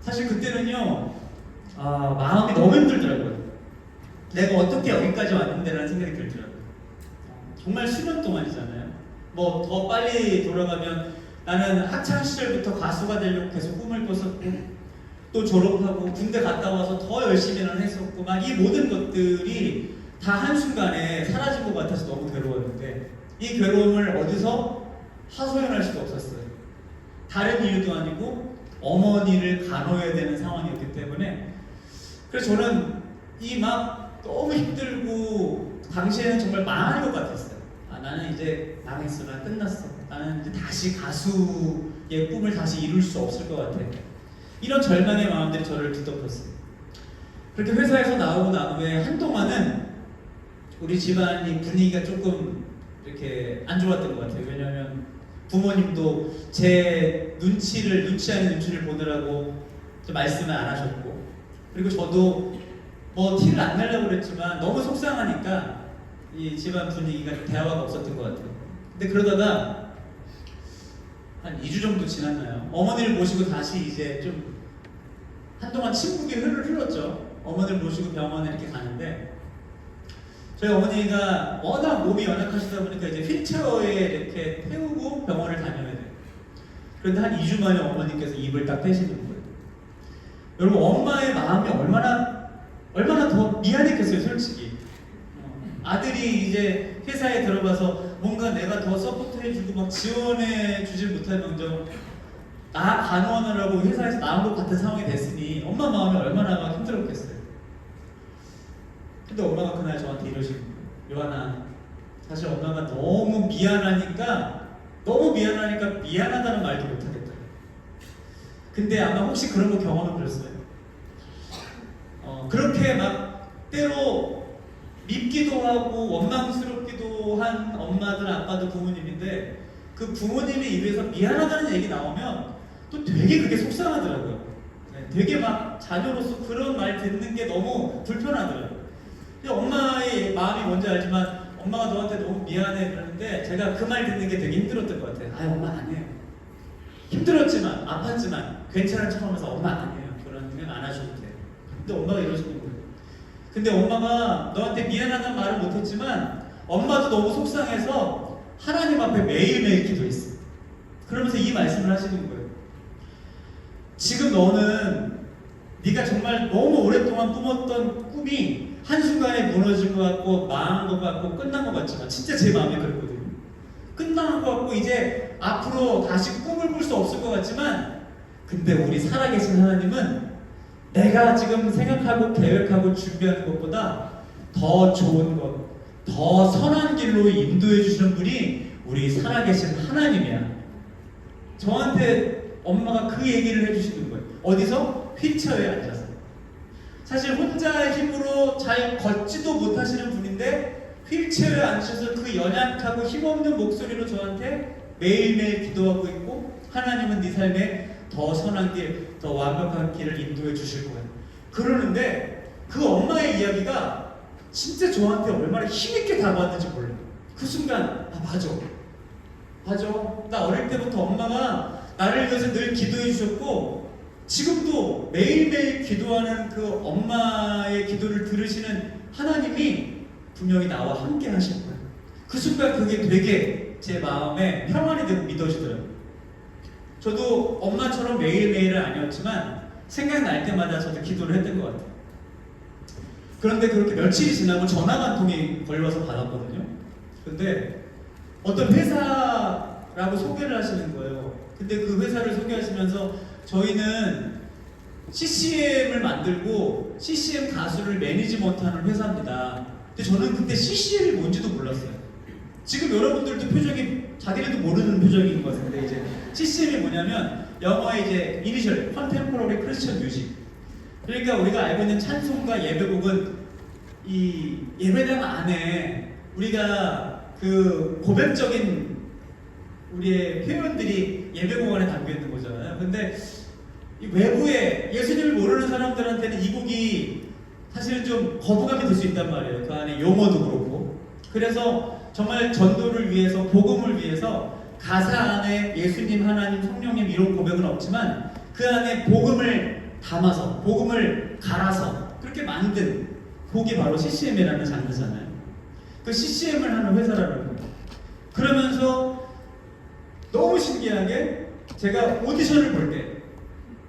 사실 그때는요 마음이 너무 힘들더라고요. 내가 어떻게 여기까지 왔는데라는 생각이 들더라고요. 정말 수년 동안이잖아요. 뭐 더 빨리 돌아가면 나는 학창 시절부터 가수가 되려고 계속 꿈을 꿨었고 또 졸업하고 군대 갔다 와서 더 열심히는 했었고 막 이 모든 것들이 다 한순간에 사라진 것 같아서 너무 괴로웠는데 이 괴로움을 어디서 하소연할 수가 없었어요. 다른 이유도 아니고 어머니를 간호해야 되는 상황이었기 때문에. 그래서 저는 막 너무 힘들고 당시에는 정말 망할 것 같았어요. 아, 나는 이제 망했어, 난 끝났어, 나는 이제 다시 가수의 꿈을 다시 이룰 수 없을 것 같아. 이런 절망의 마음들이 저를 뒤덮였어요. 그렇게 회사에서 나오고 난 후에 한동안은 우리 집안이 분위기가 조금 이렇게 안 좋았던 것 같아요. 왜냐하면 부모님도 제 눈치 아닌 눈치를 보느라고 좀 말씀을 안 하셨고, 그리고 저도 뭐 티를 안 내려고 그랬지만 너무 속상하니까 이 집안 분위기가 대화가 없었던 것 같아요. 근데 그러다가 한 2주 정도 지났나요? 어머니를 모시고 다시 이제 좀 한동안 침묵이 흘렀죠. 어머니를 모시고 병원에 이렇게 가는데 저희 어머니가 워낙 몸이 연약하시다 보니까 이제 휠체어에 이렇게 태우고 병원을 다녀야 돼요. 그런데 한 2주 만에 어머니께서 입을 딱 떼시는 거예요. 여러분, 엄마의 마음이 얼마나 더 미안했겠어요, 솔직히. 아들이 이제 회사에 들어가서 뭔가 내가 더 서포트해주고 막 지원해주질 못할 망정 나 간호하느라고 회사에서 나온 것 같은 상황이 됐으니 엄마 마음이 얼마나 막 힘들었겠어요. 근데 엄마가 그날 저한테 이러시는 거예요. 요한아, 사실 엄마가 너무 미안하니까 미안하다는 말도 못하겠다. 근데 아마 혹시 그런 거 경험해보셨어요? 그렇게 막 때로 밉기도 하고 원망스럽기도 한 엄마들, 아빠들, 부모님인데 그 부모님의 입에서 미안하다는 얘기 나오면 또 되게 그게 속상하더라고요. 되게 막 자녀로서 그런 말 듣는 게 너무 불편하더라고요. 엄마의 마음이 뭔지 알지만 엄마가 너한테 너무 미안해 그러는데 제가 그 말 듣는 게 되게 힘들었던 것 같아요. 아, 엄마 아니에요. 힘들었지만 아팠지만 괜찮은 척하면서 엄마 아니에요. 그런 생각 안 하셔도 돼요. 근데 엄마가 이러시는 거예요. 근데 엄마가 너한테 미안하다는 말을 못했지만 엄마도 너무 속상해서 하나님 앞에 매일매일 기도했어요. 그러면서 이 말씀을 하시는 거예요. 지금 너는 네가 정말 너무 오랫동안 꿈었던 꿈이 한순간에 무너질 것 같고 망한 것 같고 끝난 것 같지만 진짜 제 마음이 그랬거든요. 끝난 것 같고 이제 앞으로 다시 꿈을 꿀 수 없을 것 같지만 근데 우리 살아계신 하나님은 내가 지금 생각하고 계획하고 준비하는 것보다 더 좋은 것, 더 선한 길로 인도해 주시는 분이 우리 살아계신 하나님이야. 저한테 엄마가 그 얘기를 해주시는 거예요. 어디서? 휠체어에 앉아서. 사실 혼자 힘으로 잘 걷지도 못하시는 분인데 휠체어에 앉으셔서 그 연약하고 힘없는 목소리로 저한테 매일매일 기도하고 있고 하나님은 네 삶에 더 선한 길, 더 완벽한 길을 인도해 주실 거예요. 그러는데 그 엄마의 이야기가 진짜 저한테 얼마나 힘있게 다가왔는지 몰라요. 그 순간 아 맞아. 나 어릴 때부터 엄마가 나를 위해서 늘 기도해 주셨고 지금도 매일매일 기도하는 그 엄마의 기도를 들으시는 하나님이 분명히 나와 함께 하실 거예요. 그 순간 그게 되게 제 마음에 평안이 되고 믿어지더라고요. 저도 엄마처럼 매일매일은 아니었지만 생각날 때마다 저도 기도를 했던 것 같아요. 그런데 그렇게 며칠이 지나고 전화가 한 통이 걸려서 받았거든요. 근데 어떤 회사라고 소개를 하시는 거예요. 근데 그 회사를 소개하시면서 저희는 CCM을 만들고 CCM 가수를 매니지먼트하는 회사입니다. 근데 저는 그때 CCM이 뭔지도 몰랐어요. 지금 여러분들도 표정이 자기네도 모르는 표정인 것 같은데 이제 CCM이 뭐냐면 영어의 이제 이니셜 Contemporary Christian Music. 그러니까 우리가 알고 있는 찬송과 예배곡은 이 예배당 안에 우리가 그 고백적인 우리의 표현들이 예배곡 안에 담겨 있는 거잖아요. 근데 이 외부에 예수님을 모르는 사람들한테는 이 곡이 사실은 좀 거부감이 들 수 있단 말이에요. 그 안에 용어도 그렇고. 그래서 정말 전도를 위해서 복음을 위해서 가사 안에 예수님, 하나님, 성령님 이런 고백은 없지만 그 안에 복음을 담아서 복음을 갈아서 그렇게 만든 곡이 바로 CCM이라는 장르잖아요. 그 CCM을 하는 회사라는 거예요. 그러면서 너무 신기하게 제가 오디션을 볼 때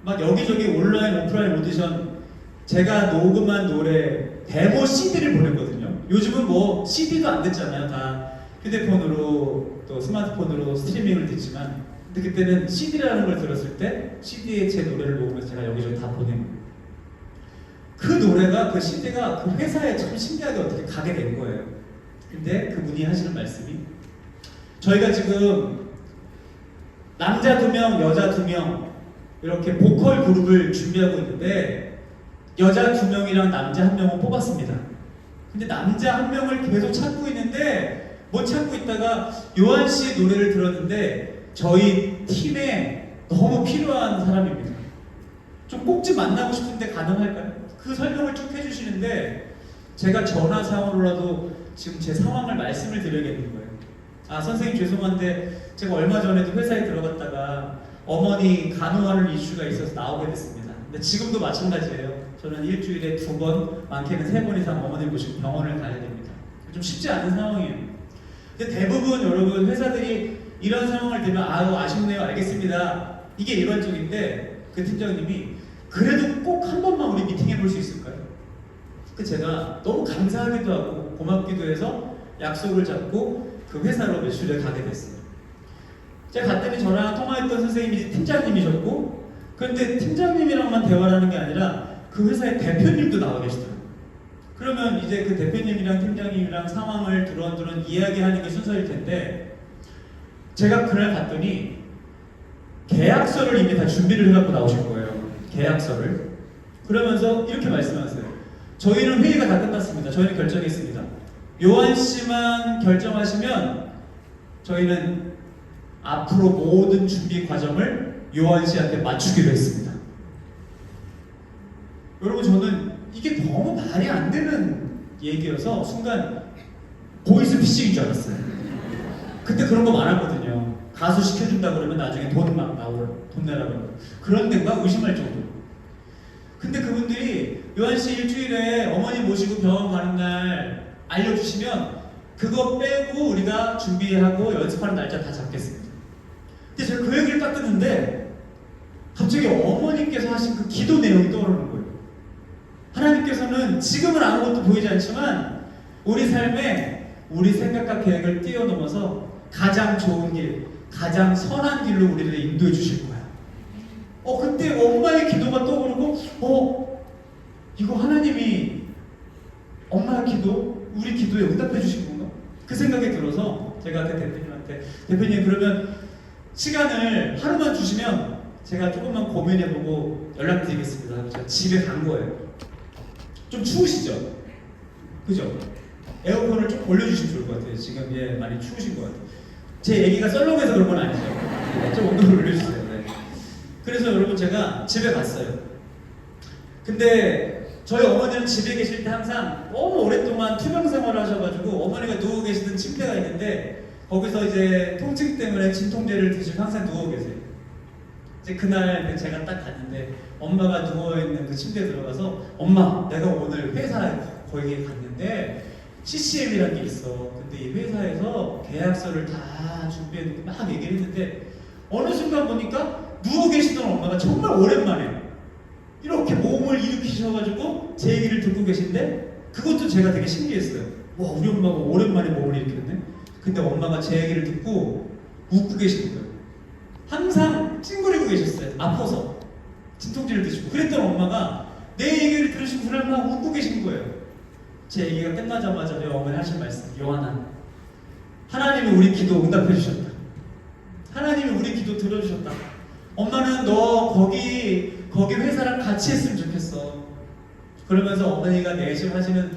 막 여기저기 온라인, 오프라인 오디션 제가 녹음한 노래 데모 CD를 보냈거든요. 요즘은 뭐 CD도 안 듣잖아요. 다 휴대폰으로 또 스마트폰으로 스트리밍을 듣지만 근데 그때는 CD라는 걸 들었을 때 CD에 제 노래를 녹음해서 제가 여기저기 다 보낸 거예요. 그 그 노래가 그 CD가 그 회사에 참 신기하게 어떻게 가게 된 거예요. 근데 그분이 하시는 말씀이 저희가 지금 남자 2명, 여자 2명 이렇게 보컬 그룹을 준비하고 있는데 여자 2명이랑 남자 1명은 뽑았습니다. 근데 남자 1명을 계속 찾고 있는데 못 찾고 있다가 요한 씨 노래를 들었는데 저희 팀에 너무 필요한 사람입니다. 좀 꼭 좀 만나고 싶은데 가능할까요? 그 설명을 쭉 해주시는데 제가 전화상으로라도 지금 제 상황을 말씀을 드려야겠는 거예요. 아 선생님 죄송한데 제가 얼마 전에도 회사에 들어갔다가 어머니 간호하는 이슈가 있어서 나오게 됐습니다. 근데 지금도 마찬가지예요. 저는 일주일에 2번, 많게는 3번 이상 어머니 모시고 병원을 가야 됩니다. 좀 쉽지 않은 상황이에요. 근데 대부분 여러분 회사들이 이런 상황을 들면 아유 아쉽네요 알겠습니다 이게 일반적인데 그 팀장님이 그래도 꼭 한 번만 우리 미팅해 볼 수 있을까요? 그 제가 너무 감사하기도 하고 고맙기도 해서 약속을 잡고 그 회사로 매출에 가게 됐어요. 제가 갔더니 저랑 통화했던 선생님이 팀장님이셨고 그런데 팀장님이랑만 대화를 하는 게 아니라 그 회사의 대표님도 나와 계시더라고요. 그러면 이제 그 대표님이랑 팀장님이랑 상황을 두런두런 이야기하는 게 순서일 텐데 제가 그날 갔더니 계약서를 이미 다 준비를 해갖고 나오신 거예요. 계약서를. 그러면서 이렇게 말씀하세요. 저희는 회의가 다 끝났습니다. 저희는 결정했습니다. 요한 씨만 결정하시면 저희는 앞으로 모든 준비 과정을 요한 씨한테 맞추기로 했습니다. 여러분 저는 이게 너무 말이 안 되는 얘기여서 순간 보이스피싱인 줄 알았어요. 그때 그런 거 많았거든요. 가수 시켜준다 그러면 나중에 돈 막 나오고 돈 내라고 그런 데인가 의심할 정도로. 근데 그분들이 요한 씨 일주일에 어머니 모시고 병원 가는 날 알려주시면 그거 빼고 우리가 준비하고 연습하는 날짜 다 잡겠습니다. 근데 제가 그 얘기를 딱 듣는데 갑자기 어머님께서 하신 그 기도 내용이 떠오르는 거예요. 하나님께서는 지금은 아무것도 보이지 않지만 우리 삶에 우리 생각과 계획을 뛰어넘어서 가장 좋은 길, 가장 선한 길로 우리를 인도해 주실 거야. 그때 엄마의 기도가 떠오르고 이거 하나님이 엄마의 기도, 우리 기도에 응답해 주신 건가? 그 생각이 들어서 제가 그 대표님한테 대표님 그러면 시간을 하루만 주시면 제가 조금만 고민해보고 연락드리겠습니다 하고 제가 집에 간 거예요. 좀 추우시죠? 그죠? 에어컨을 좀 올려주시면 좋을 것 같아요. 지금 많이 추우신 것 같아요. 제 얘기가 썰렁해서 그런 건 아니죠. 네, 좀 온도를 올려주세요. 네. 그래서 여러분 제가 집에 갔어요. 근데 저희 어머니는 집에 계실 때 항상 너무 오랫동안 투병 생활을 하셔가지고 어머니가 누워 계시던 침대가 있는데 거기서 이제 통증 때문에 진통제를 드시고 항상 누워 계세요. 이제 그날 제가 딱 갔는데 엄마가 누워있는 그 침대에 들어가서 엄마 내가 오늘 회사에 거기에 갔는데 CCM이라는 게 있어. 근데 이 회사에서 계약서를 다 준비했는데 막 얘기를 했는데 어느 순간 보니까 누워 계시던 엄마가 정말 오랜만에 이렇게 몸을 일으키셔가지고 제 얘기를 듣고 계신데 그것도 제가 되게 신기했어요. 와 우리 엄마가 오랜만에 몸을 일으켰네. 근데 엄마가 제 얘기를 듣고 웃고 계시는 거예요. 항상 찡그리고 계셨어요. 아파서 진통제를 드시고 그랬던 엄마가 내 얘기를 들으시고 그날만 웃고 계신 거예요. 제 얘기가 끝나자마자 저희 어머니 하신 말씀 요한아 하나님이 우리 기도 응답해 주셨다. 하나님이 우리 기도 들어주셨다. 엄마는 너 거기 회사랑 같이 했으면 좋겠어. 그러면서 어머니가 내심하시는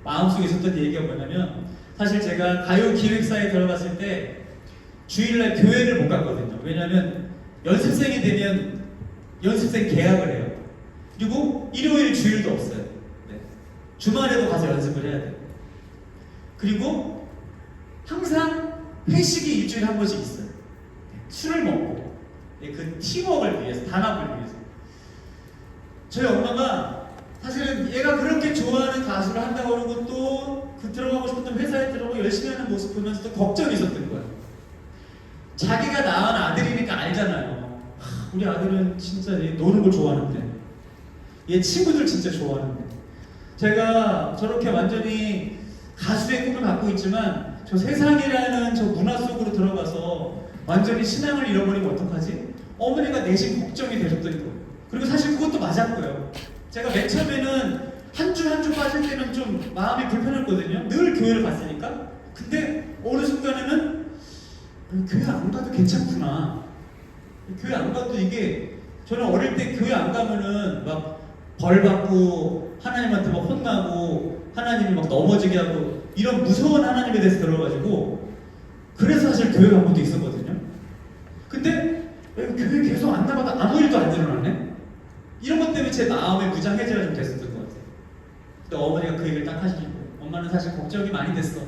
마음속에 있었던 얘기가 뭐냐면 사실 제가 가요기획사에 들어갔을 때 주일날 교회를 못 갔거든요. 왜냐하면 연습생이 되면 연습생 계약을 해요. 그리고 일요일 주일도 없어요. 네. 주말에도 가서 연습을 해야 돼요. 그리고 항상 회식이 일주일에 한 번씩 있어요. 술을 먹고 그 팀워크를 위해서, 단합을 위해서. 저희 엄마가 사실은 얘가 그렇게 좋아하는 가수를 한다고 그러고 또 그 들어가고 싶었던 회사에 들어가고 열심히 하는 모습 보면서도 걱정이 있었던 거예요. 자기가 낳은 아들이니까 알잖아요. 우리 아들은 진짜 노는 걸 좋아하는데 얘 친구들 진짜 좋아하는데 제가 저렇게 완전히 가수의 꿈을 갖고 있지만 저 세상이라는 저 문화 속으로 들어가서 완전히 신앙을 잃어버리면 어떡하지? 어머니가 내심 걱정이 되셨던 거예요. 그리고 사실 그것도 맞았고요. 제가 맨 처음에는 한 주 한 주 빠질 때는 좀 마음이 불편했거든요. 늘 교회를 갔으니까. 근데 어느 순간에는 교회 안 가도 괜찮구나. 교회 안 가도 이게, 저는 어릴 때 교회 안 가면은 막 벌 받고 하나님한테 막 혼나고 하나님이 막 넘어지게 하고 이런 무서운 하나님에 대해서 들어가지고, 그래서 사실 교회 간 것도 있었거든요. 근데 왜 교회 계속 안 나가도 아무 일도 안 일어나네? 이런 것 때문에 제 마음의 무장 해제가 좀 됐었던 것 같아요. 근데 어머니가 그 얘기를 딱 하시고, 엄마는 사실 걱정이 많이 됐어.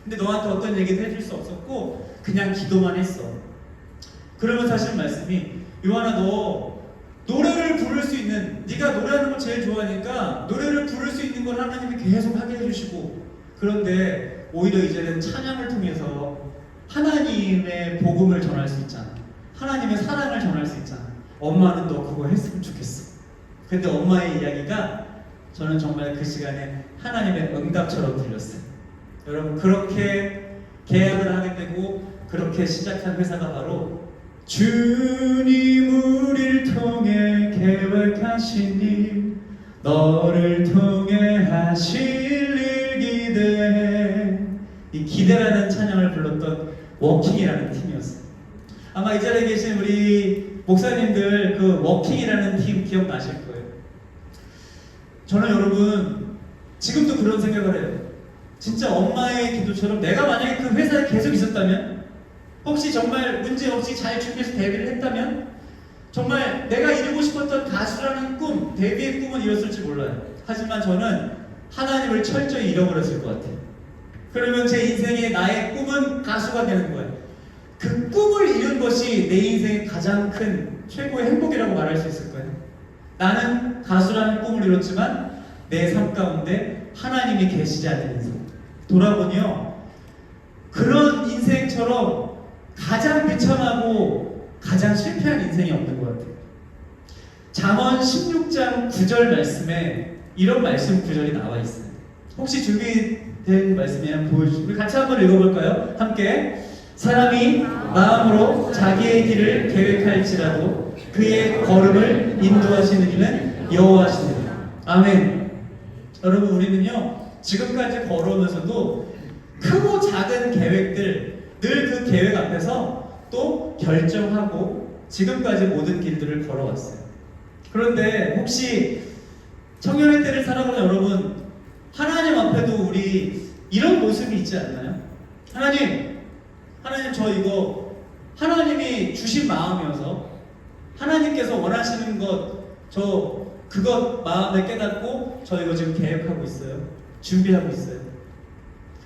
근데 너한테 어떤 얘기도 해줄 수 없었고 그냥 기도만 했어. 그러면 사실 말씀이, 요한아, 너 노래를 부를 수 있는, 네가 노래하는 걸 제일 좋아하니까 노래를 부를 수 있는 걸 하나님이 계속 하게 해주시고, 그런데 오히려 이제는 찬양을 통해서 하나님의 복음을 전할 수 있잖아. 하나님의 사랑을 전할 수 있잖아. 엄마는 너 그거 했으면 좋겠어. 근데 엄마의 이야기가 저는 정말 그 시간에 하나님의 응답처럼 들렸어요. 여러분, 그렇게 계약을 하게 되고 그렇게 시작한 회사가 바로 주님 우리를 통해 계획하신 일, 너를 통해 하실 일 기대해. 이 기대라는 찬양을 불렀던 워킹이라는 팀이었어요. 아마 이 자리에 계신 우리 목사님들 그 워킹이라는 팀 기억나실 거예요. 저는 여러분 지금도 그런 생각을 해요. 진짜 엄마의 기도처럼 내가 만약에 그 회사에 계속 있었다면, 혹시 정말 문제없이 잘 준비해서 데뷔를 했다면, 정말 내가 이루고 싶었던 가수라는 꿈, 데뷔의 꿈은 이뤘을지 몰라요. 하지만 저는 하나님을 철저히 잃어버렸을 것 같아요. 그러면 제 인생의 나의 꿈은 가수가 되는 거예요. 그 꿈을 이룬 것이 내 인생의 가장 큰 최고의 행복이라고 말할 수 있을 거예요. 나는 가수라는 꿈을 이뤘지만 내 삶 가운데 하나님이 계시지 않는 인생. 돌아보니요, 그런 인생처럼 가장 비참하고 가장 실패한 인생이 없는 것 같아요. 잠언 16장 9절 말씀에 이런 말씀 구절이 나와 있어요. 혹시 준비된 말씀이면 보여주시고 우리 같이 한번 읽어볼까요? 함께. 사람이 마음으로 자기의 길을 계획할지라도 그의 걸음을 인도하시는 이는 여호와시니라. 아멘. 여러분, 우리는요 지금까지 걸어오면서도 크고 작은 계획들, 늘 그 계획 앞에서 또 결정하고 지금까지 모든 길들을 걸어왔어요. 그런데 혹시 청년의 때를 살아보는 여러분, 하나님 앞에도 우리 이런 모습이 있지 않나요? 하나님 저 이거 하나님이 주신 마음이어서 하나님께서 원하시는 것, 그것 마음에 깨닫고 저 이거 지금 계획하고 있어요. 준비하고 있어요.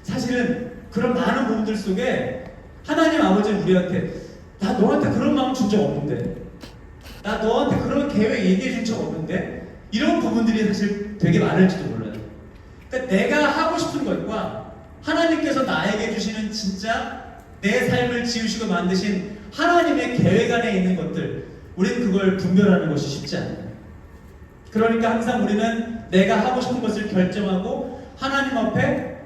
사실은 그런 많은 부분들 속에 하나님 아버지는 우리한테, 나 너한테 그런 마음 준 적 없는데, 나 너한테 그런 계획 얘기해 준 적 없는데, 이런 부분들이 사실 되게 많을지도 몰라요. 그러니까 내가 하고 싶은 것과 하나님께서 나에게 주시는 진짜 내 삶을 지으시고 만드신 하나님의 계획 안에 있는 것들, 우리는 그걸 분별하는 것이 쉽지 않아요. 그러니까 항상 우리는 내가 하고 싶은 것을 결정하고 하나님 앞에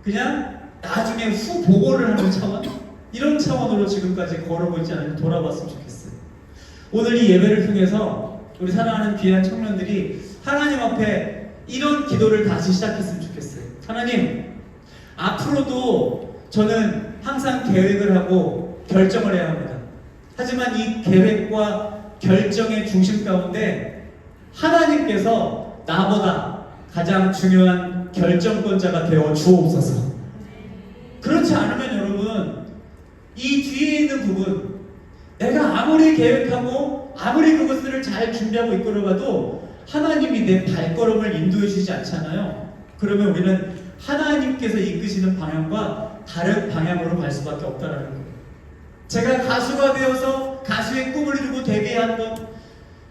그냥 나중에 후 보고를 하는 차원, 이런 차원으로 지금까지 걸어보지 않으면 돌아봤으면 좋겠어요. 오늘 이 예배를 통해서 우리 사랑하는 귀한 청년들이 하나님 앞에 이런 기도를 다시 시작했으면 좋겠어요. 하나님, 앞으로도 저는 항상 계획을 하고 결정을 해야 합니다. 하지만 이 계획과 결정의 중심 가운데 하나님께서 나보다 가장 중요한 결정권자가 되어 주옵소서. 그렇지 않으면 여러분, 이 뒤에 있는 부분, 내가 아무리 계획하고 아무리 그것들을 잘 준비하고 이끌어가도 하나님이 내 발걸음을 인도해 주지 않잖아요. 그러면 우리는 하나님께서 이끄시는 방향과 다른 방향으로 갈 수밖에 없다는 거예요. 제가 가수가 되어서 가수의 꿈을 이루고 데뷔한 것,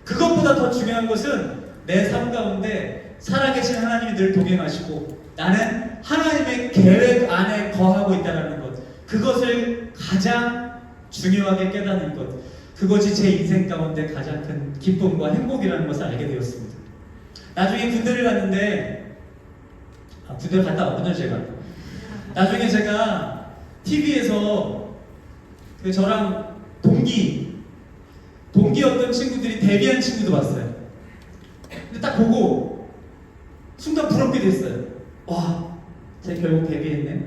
그것보다 더 중요한 것은 내 삶 가운데 살아계신 하나님이 늘 동행하시고 나는 하나님의 계획 안에 거하고 있다는 것, 그것을 가장 중요하게 깨닫는 것, 그것이 제 인생 가운데 가장 큰 기쁨과 행복이라는 것을 알게 되었습니다. 나중에 군대를 갔는데, 군대를 갔다 왔군요 제가. 나중에 제가 TV에서 그 저랑 동기였던 친구들이 데뷔한 친구도 봤어요. 근데 딱 보고 순간 부럽게 됐어요. 와, 제가 결국 데뷔했네.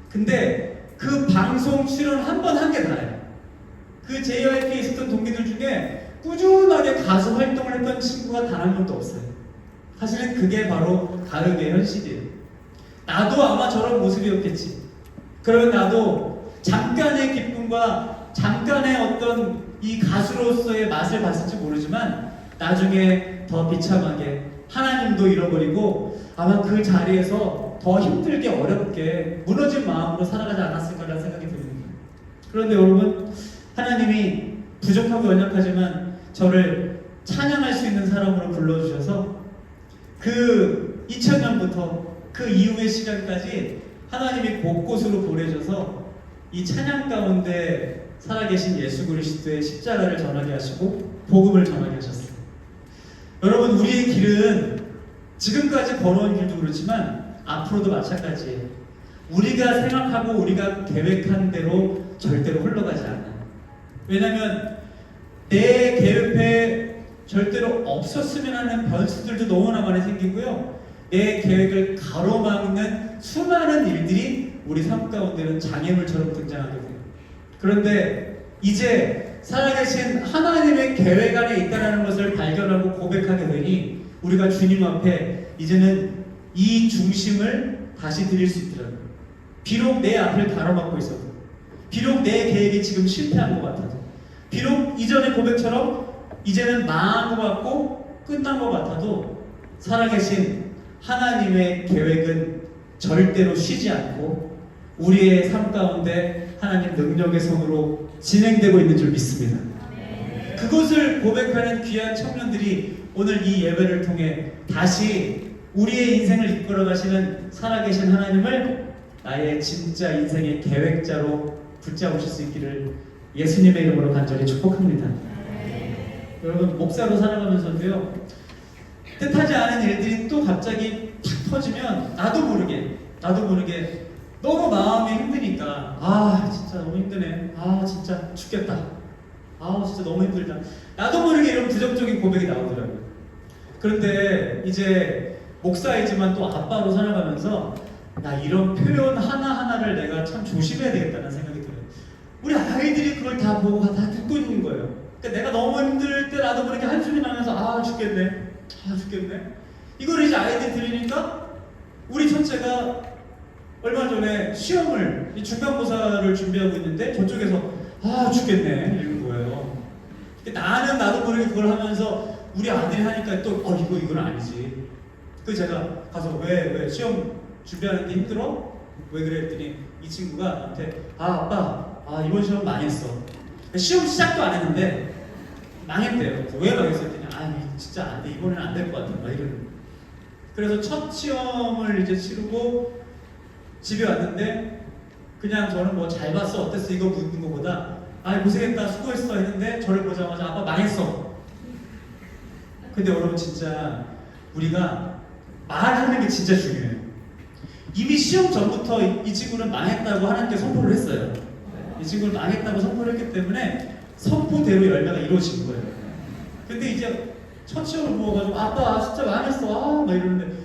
근데 그 방송 출연 한 번 한 게 다예요. 그 JYP에 있었던 동기들 중에 꾸준하게 가수 활동을 했던 친구가 단 한 명도 없어요. 사실은 그게 바로 가요계의 현실이에요. 나도 아마 저런 모습이었겠지. 그러면 나도 잠깐의 기쁨과 잠깐의 어떤 이 가수로서의 맛을 봤을지 모르지만 나중에 더 비참하게 하나님도 잃어버리고 아마 그 자리에서 더 힘들게 어렵게 무너진 마음으로 살아가지 않았을까라는 생각이 듭니다. 그런데 여러분, 하나님이 부족하고 연약하지만 저를 찬양할 수 있는 사람으로 불러주셔서 그 2000년부터 그 이후의 시간까지 하나님이 곳곳으로 보내셔서 이 찬양 가운데 살아계신 예수 그리스도의 십자가를 전하게 하시고 복음을 전하게 하셨어요. 여러분, 우리의 길은 지금까지 걸어온 길도 그렇지만 앞으로도 마찬가지예요. 우리가 생각하고 우리가 계획한 대로 절대로 흘러가지 않아요. 왜냐하면 내 계획에 절대로 없었으면 하는 변수들도 너무나 많이 생기고요. 내 계획을 가로막는 수많은 일들이 우리 삶 가운데는 장애물처럼 등장하게 돼요. 그런데 이제 살아계신 하나님의 계획 안에 있다는 것을 발견하고 고백하게 되니 우리가 주님 앞에 이제는 이 중심을 다시 드릴 수 있더라고요. 비록 내 앞을 가로막고 있어도, 비록 내 계획이 지금 실패한 것 같아도, 비록 이전의 고백처럼 이제는 망한 것 같고 끝난 것 같아도 살아계신 하나님의 계획은 절대로 쉬지 않고 우리의 삶 가운데 하나님 능력의 손으로 진행되고 있는 줄 믿습니다. 그것을 고백하는 귀한 청년들이 오늘 이 예배를 통해 다시 우리의 인생을 이끌어 가시는 살아계신 하나님을 나의 진짜 인생의 계획자로 붙잡으실 수 있기를 예수님의 이름으로 간절히 축복합니다. 여러분, 목사로 살아가면서도요, 뜻하지 않은 일들이 또 갑자기 탁 터지면 나도 모르게 너무 마음이 힘드니까 아 진짜 너무 힘드네, 아 진짜 죽겠다, 아 진짜 너무 힘들다, 나도 모르게 이런 부정적인 고백이 나오더라고요. 그런데 이제 목사이지만 또 아빠로 살아가면서 나 이런 표현 하나하나를 내가 참 조심해야 되겠다는 생각이 들어요. 우리 아이들이 그걸 다 보고 다 듣고 있는 거예요. 그러니까 내가 너무 힘들 때 나도 모르게 한숨이 나면서 아 죽겠네, 이걸 이제 아이들이 들으니까 우리 첫째가 얼마 전에 시험을, 중간고사를 준비하고 있는데 저쪽에서 아 죽겠네 이러는 거예요. 나는 나도 모르게 그걸 하면서 우리 아들이 하니까 또 이건 아니지. 그래서 제가 가서 왜 시험 준비하는데 힘들어? 왜 그래? 했더니 이 친구가 나한테 아빠 이번 시험 망했어. 시험 시작도 안 했는데 망했대요. 왜 망했어? 했더니 진짜 안 돼, 이번에는 안 될 것 같아 막 이러는. 그래서 첫 시험을 이제 치르고 집에 왔는데 그냥 저는 뭐 잘 봤어 어땠어 이거 묻는 것보다 고생했다 수고했어 했는데 저를 보자마자 아빠 망했어. 근데 여러분, 진짜 우리가 말하는 게 진짜 중요해요. 이미 시험 전부터 이 친구는 망했다고 하나님께 선포를 했어요. 이 친구는 망했다고 선포를 했기 때문에 선포대로 열매가 이루어진 거예요. 근데 이제 첫 시험을 보고가지고 아빠 진짜 망했어 막 이러는데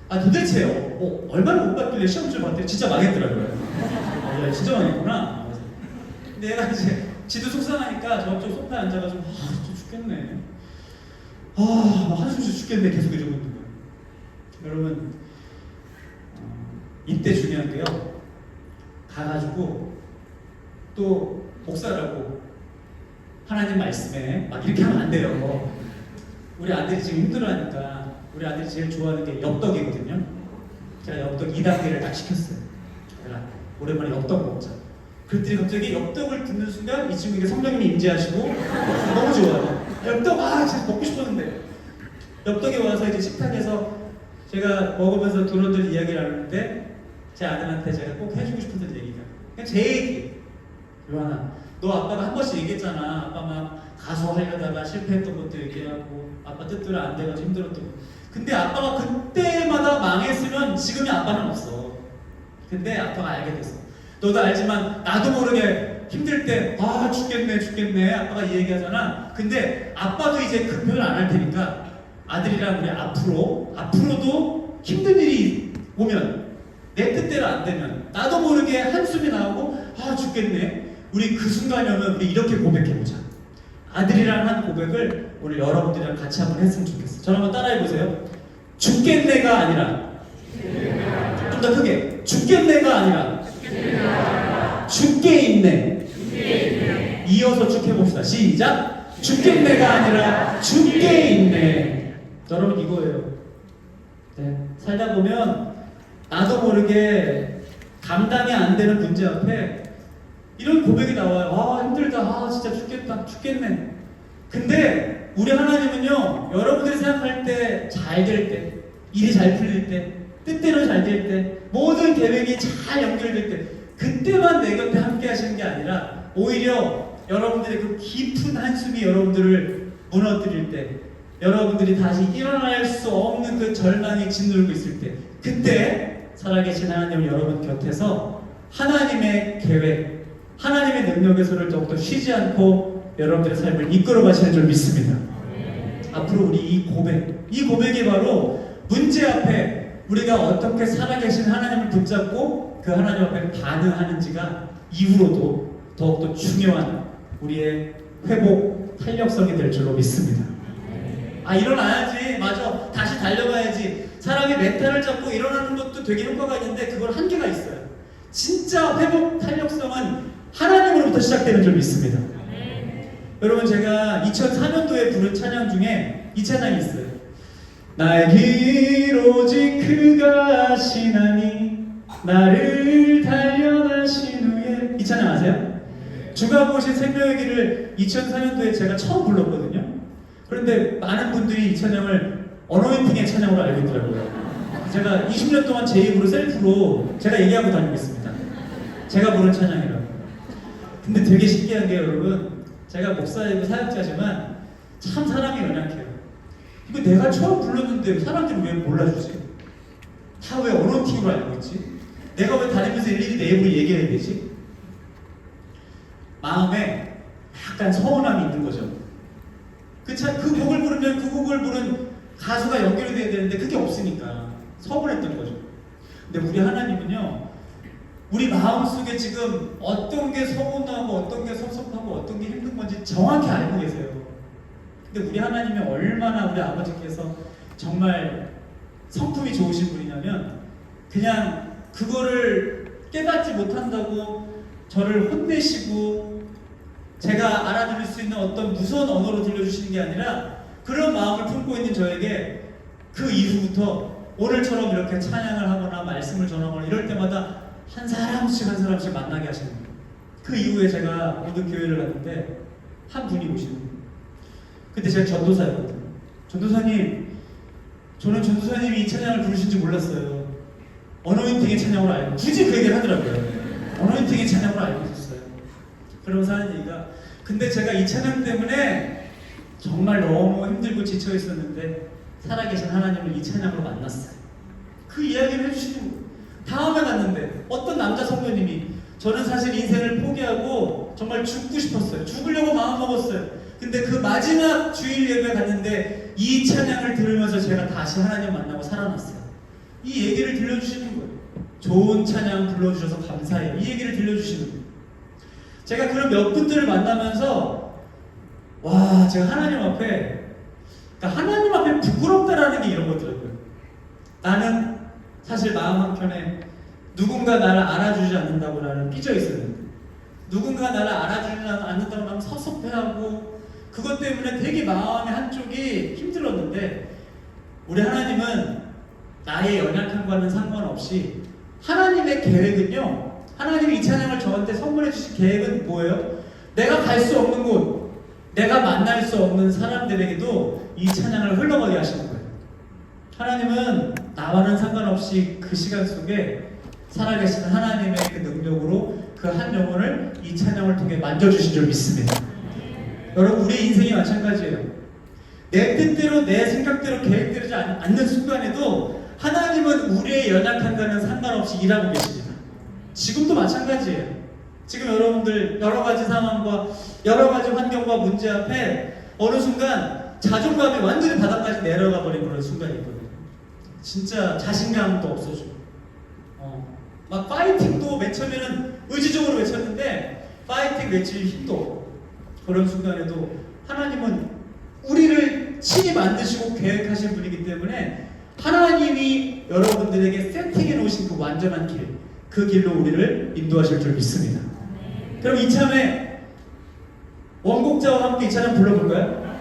도대체요 얼마나 못 봤길래 시험 좀 봤더니 진짜 망했더라고요. 야, 진짜 망했구나. 근데 얘가 이제 지도 속상하니까 저쪽 소파에 앉아가지고 진짜 죽겠네, 한숨 쉬어 죽겠네 계속 이러고 있는 거예요. 여러분, 이때 중요한 게요, 가가지고 또 목사라고 하나님 말씀에 막 이렇게 하면 안 돼요. 우리 아들이 지금 힘들어하니까 우리 아들이 제일 좋아하는 게 엽떡이거든요. 제가 엽떡 2단계를 딱 시켰어요. 제가 오랜만에 엽떡 먹자. 그랬더니 갑자기 엽떡을 듣는 순간 이 친구에게 성령님이 임재하시고 너무 좋아요. 엽떡 진짜 먹고 싶었는데. 엽떡에 와서 이제 식탁에서 제가 먹으면서 두런두런 이야기를 하는데 제 아들한테 제가 꼭 해주고 싶었던 얘기가 그냥 제 얘기. 요한아, 너 아빠가 한 번씩 얘기했잖아. 아빠 막 가수 하려다가 실패했던 것도 얘기하고 아빠 뜻대로 안 돼가지고 힘들었던 거. 근데 아빠가 그때마다 망했으면 지금의 아빠는 없어. 근데 아빠가 알게 됐어. 너도 알지만 나도 모르게 힘들 때 죽겠네 아빠가 이 얘기하잖아. 근데 아빠도 이제 그 표현 안 할 테니까 아들이랑 우리 앞으로도 힘든 일이 오면 내 뜻대로 안 되면 나도 모르게 한숨이 나오고 아 죽겠네. 우리 그 순간이 오면 우리 이렇게 고백해보자. 아들이랑 한 고백을 오늘 여러분들이랑 같이 한번 했으면 좋겠어요. 저를 한번 따라해보세요. 죽겠네가 아니라 좀 더 크게 죽겠네가 아니라 죽게 있네. 이어서 쭉 해봅시다. 시작. 죽겠네가 아니라 죽게 있네. 여러분 이거예요. 네. 살다 보면 나도 모르게 감당이 안 되는 문제 앞에 이런 고백이 나와요. 아 힘들다. 아 진짜 죽겠다. 죽겠네. 근데 우리 하나님은요, 여러분들이 생각할 때 잘 될 때, 일이 잘 풀릴 때, 뜻대로 잘 될 때, 모든 계획이 잘 연결될 때, 그때만 내 곁에 함께 하시는 게 아니라 오히려 여러분들의 그 깊은 한숨이 여러분들을 무너뜨릴 때, 여러분들이 다시 일어날 수 없는 그 절망이 짓누르고 있을 때, 그때 살아계신 하나님은 여러분 곁에서 하나님의 계획, 하나님의 능력에서를 더욱더 쉬지 않고 여러분들의 삶을 이끌어 가시는 줄 믿습니다. 앞으로 우리 이 고백이 바로 문제 앞에 우리가 어떻게 살아계신 하나님을 붙잡고 그 하나님 앞에 반응하는지가 이후로도 더욱더 중요한 우리의 회복 탄력성이 될 줄로 믿습니다. 아 일어나야지, 맞아, 다시 달려가야지. 사람이 멘탈을 잡고 일어나는 것도 되게 효과가 있는데 그걸 한계가 있어요. 진짜 회복 탄력성은 하나님으로부터 시작되는 줄 믿습니다. 여러분 제가 2004년도에 부른 찬양 중에 이 찬양이 있어요. 나의 길 오직 그가 하시나니 나를 단련하신 후에. 이 찬양 아세요? 주가 보신 생명의 길을 2004년도에 제가 처음 불렀거든요. 그런데 많은 분들이 이 찬양을 어노인팅의 찬양으로 알고 있더라고요. 제가 20년 동안 제 입으로 셀프로 제가 얘기하고 다니고 있습니다. 제가 부른 찬양이라고. 근데 되게 신기한 게 여러분, 제가 목사이고 사역자지만 참 사람이 연약해요. 이거 내가 처음 불렀는데 사람들이 왜 몰라주지? 다 왜 어노인팅으로 알고 있지? 내가 왜 다니면서 일일이 내 입으로 얘기해야 되지? 마음에 약간 서운함이 있는 거죠. 그 곡을 부르면 그 곡을 부른 가수가 연결이 돼야 되는데 그게 없으니까 서운했던 거죠. 근데 우리 하나님은요, 우리 마음속에 지금 어떤 게 서운하고 어떤 게 섭섭하고 어떤 게 힘든 건지 정확히 알고 계세요. 근데 우리 하나님이 얼마나 우리 아버지께서 정말 성품이 좋으신 분이냐면 그냥 그거를 깨닫지 못한다고 저를 혼내시고 제가 알아들을 수 있는 어떤 무서운 언어로 들려주시는 게 아니라 그런 마음을 품고 있는 저에게 그 이후부터 오늘처럼 이렇게 찬양을 하거나 말씀을 전하거나 이럴 때마다 한 사람씩 만나게 하시는 거예요. 그 이후에 제가 모든 교회를 갔는데 한 분이 오시는 거예요. 그때 제가 전도사였거든요. 전도사님, 저는 전도사님이 이 찬양을 부르신지 몰랐어요. 어노인팅의 찬양으로 알고, 굳이 그 얘기를 하더라고요. 어노인팅의 찬양으로 알고 있었어요. 그러면서 하는 얘기가, 근데 제가 이 찬양 때문에 정말 너무 힘들고 지쳐 있었는데 살아계신 하나님을 이 찬양으로 만났어요. 그 이야기를 해주시는 거예요. 다음에 갔는데 어떤 남자 선배님이, 저는 사실 인생을 포기하고 정말 죽고 싶었어요. 죽으려고 마음먹었어요. 근데 그 마지막 주일 예배 갔는데 이 찬양을 들으면서 제가 다시 하나님 만나고 살아났어요. 이 얘기를 들려주시는 거예요. 좋은 찬양 불러주셔서 감사해요. 이 얘기를 들려주시는 거예요. 제가 그런 몇 분들을 만나면서 와, 제가 하나님 앞에, 그러니까 하나님 앞에 부끄럽다라는 게 이런 거더라고요. 나는 사실 마음 한켠에 누군가 나를 알아주지 않는다고 나는 삐져 있었는데, 누군가 나를 알아주지 않는다고 나는 섭섭해하고 그것 때문에 되게 마음의 한쪽이 힘들었는데, 우리 하나님은 나의 연약함과는 상관없이 하나님의 계획은요, 하나님이 이 찬양을 저한테 선물해 주신 계획은 뭐예요? 내가 갈 수 없는 곳, 내가 만날 수 없는 사람들에게도 이 찬양을 흘러가게 하시는 거예요. 하나님은 나와는 상관없이 그 시간 속에 살아계신 하나님의 그 능력으로 그 한 영혼을 이 찬양을 통해 만져주신 줄 믿습니다. 여러분, 우리 인생이 마찬가지예요. 내 뜻대로, 내 생각대로, 계획되지 않는 순간에도 하나님은 우리의 연약함과는 상관없이 일하고 계십니다. 지금도 마찬가지예요. 지금 여러분들 여러 가지 상황과 여러 가지 환경과 문제 앞에 어느 순간 자존감이 완전히 바닥까지 내려가 버린 그런 순간이 있거든요. 진짜 자신감도 없어지고 막 파이팅도 맨 처음에는 의지적으로 외쳤는데 파이팅 외칠 힘도 없고 그런 순간에도 하나님은 우리를 친히 만드시고 계획하신 분이기 때문에 하나님이 여러분들에게 세팅해 놓으신 그 완전한 길, 그 길로 우리를 인도하실 줄 믿습니다. 그럼 이참에 원곡자와 함께 이 찬양 불러볼까요?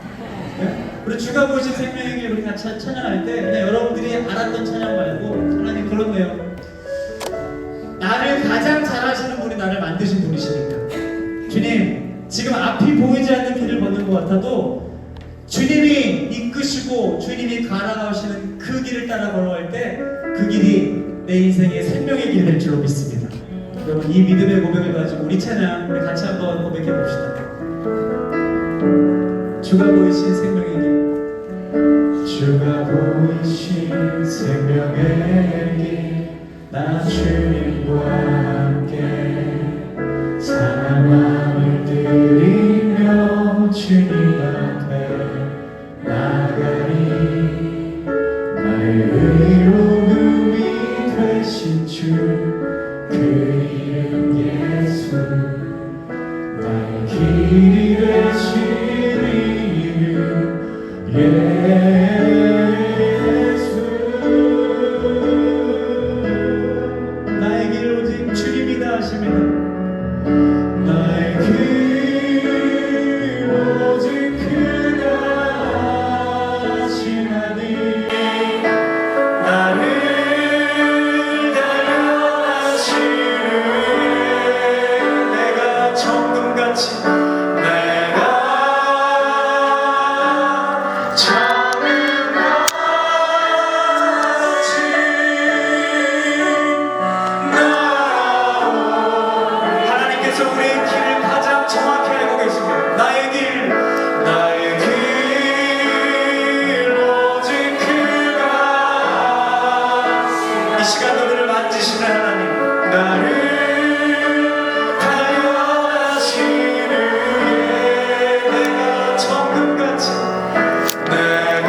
네? 우리 주가 보이신 생명의 길 우리 같이 찬양할 때 그냥 여러분들이 알았던 찬양 말고 하나님 그렇네요. 나를 가장 잘 아시는 분이 나를 만드신 분이시니까 주님 지금 앞이 보이지 않는 길을 걷는 것 같아도 주님이 이끄시고 주님이 가라가시는 그 길을 따라 걸어갈 때 그 길이 내 인생의 생명의 길이 될 줄로 믿습니다. 여러분 이 믿음의 고백을 가지고 우리 찬양 우리 같이 한번 고백해 봅시다. 주가 보이신 생명의 길 주가 보이신 생명의 길 나 주님과 함께 사랑 마음을 드리며 주님 앞에 나가리 나의 의로움이 되신 주 그 이름 예수 나의 길이 되신 이름 예수 나의 길 오직 주님이다 하시며 나의 길 오직 그가 하시나니 나를 달려하시는 내가 정금같이 내가 하나님께서 우리의 길을 가장 정확히 알고 계시며 나의 길 오직 그가 이 시간 우리를 만지시는 하나님 나를 달려하시는 내가 정금같이 내가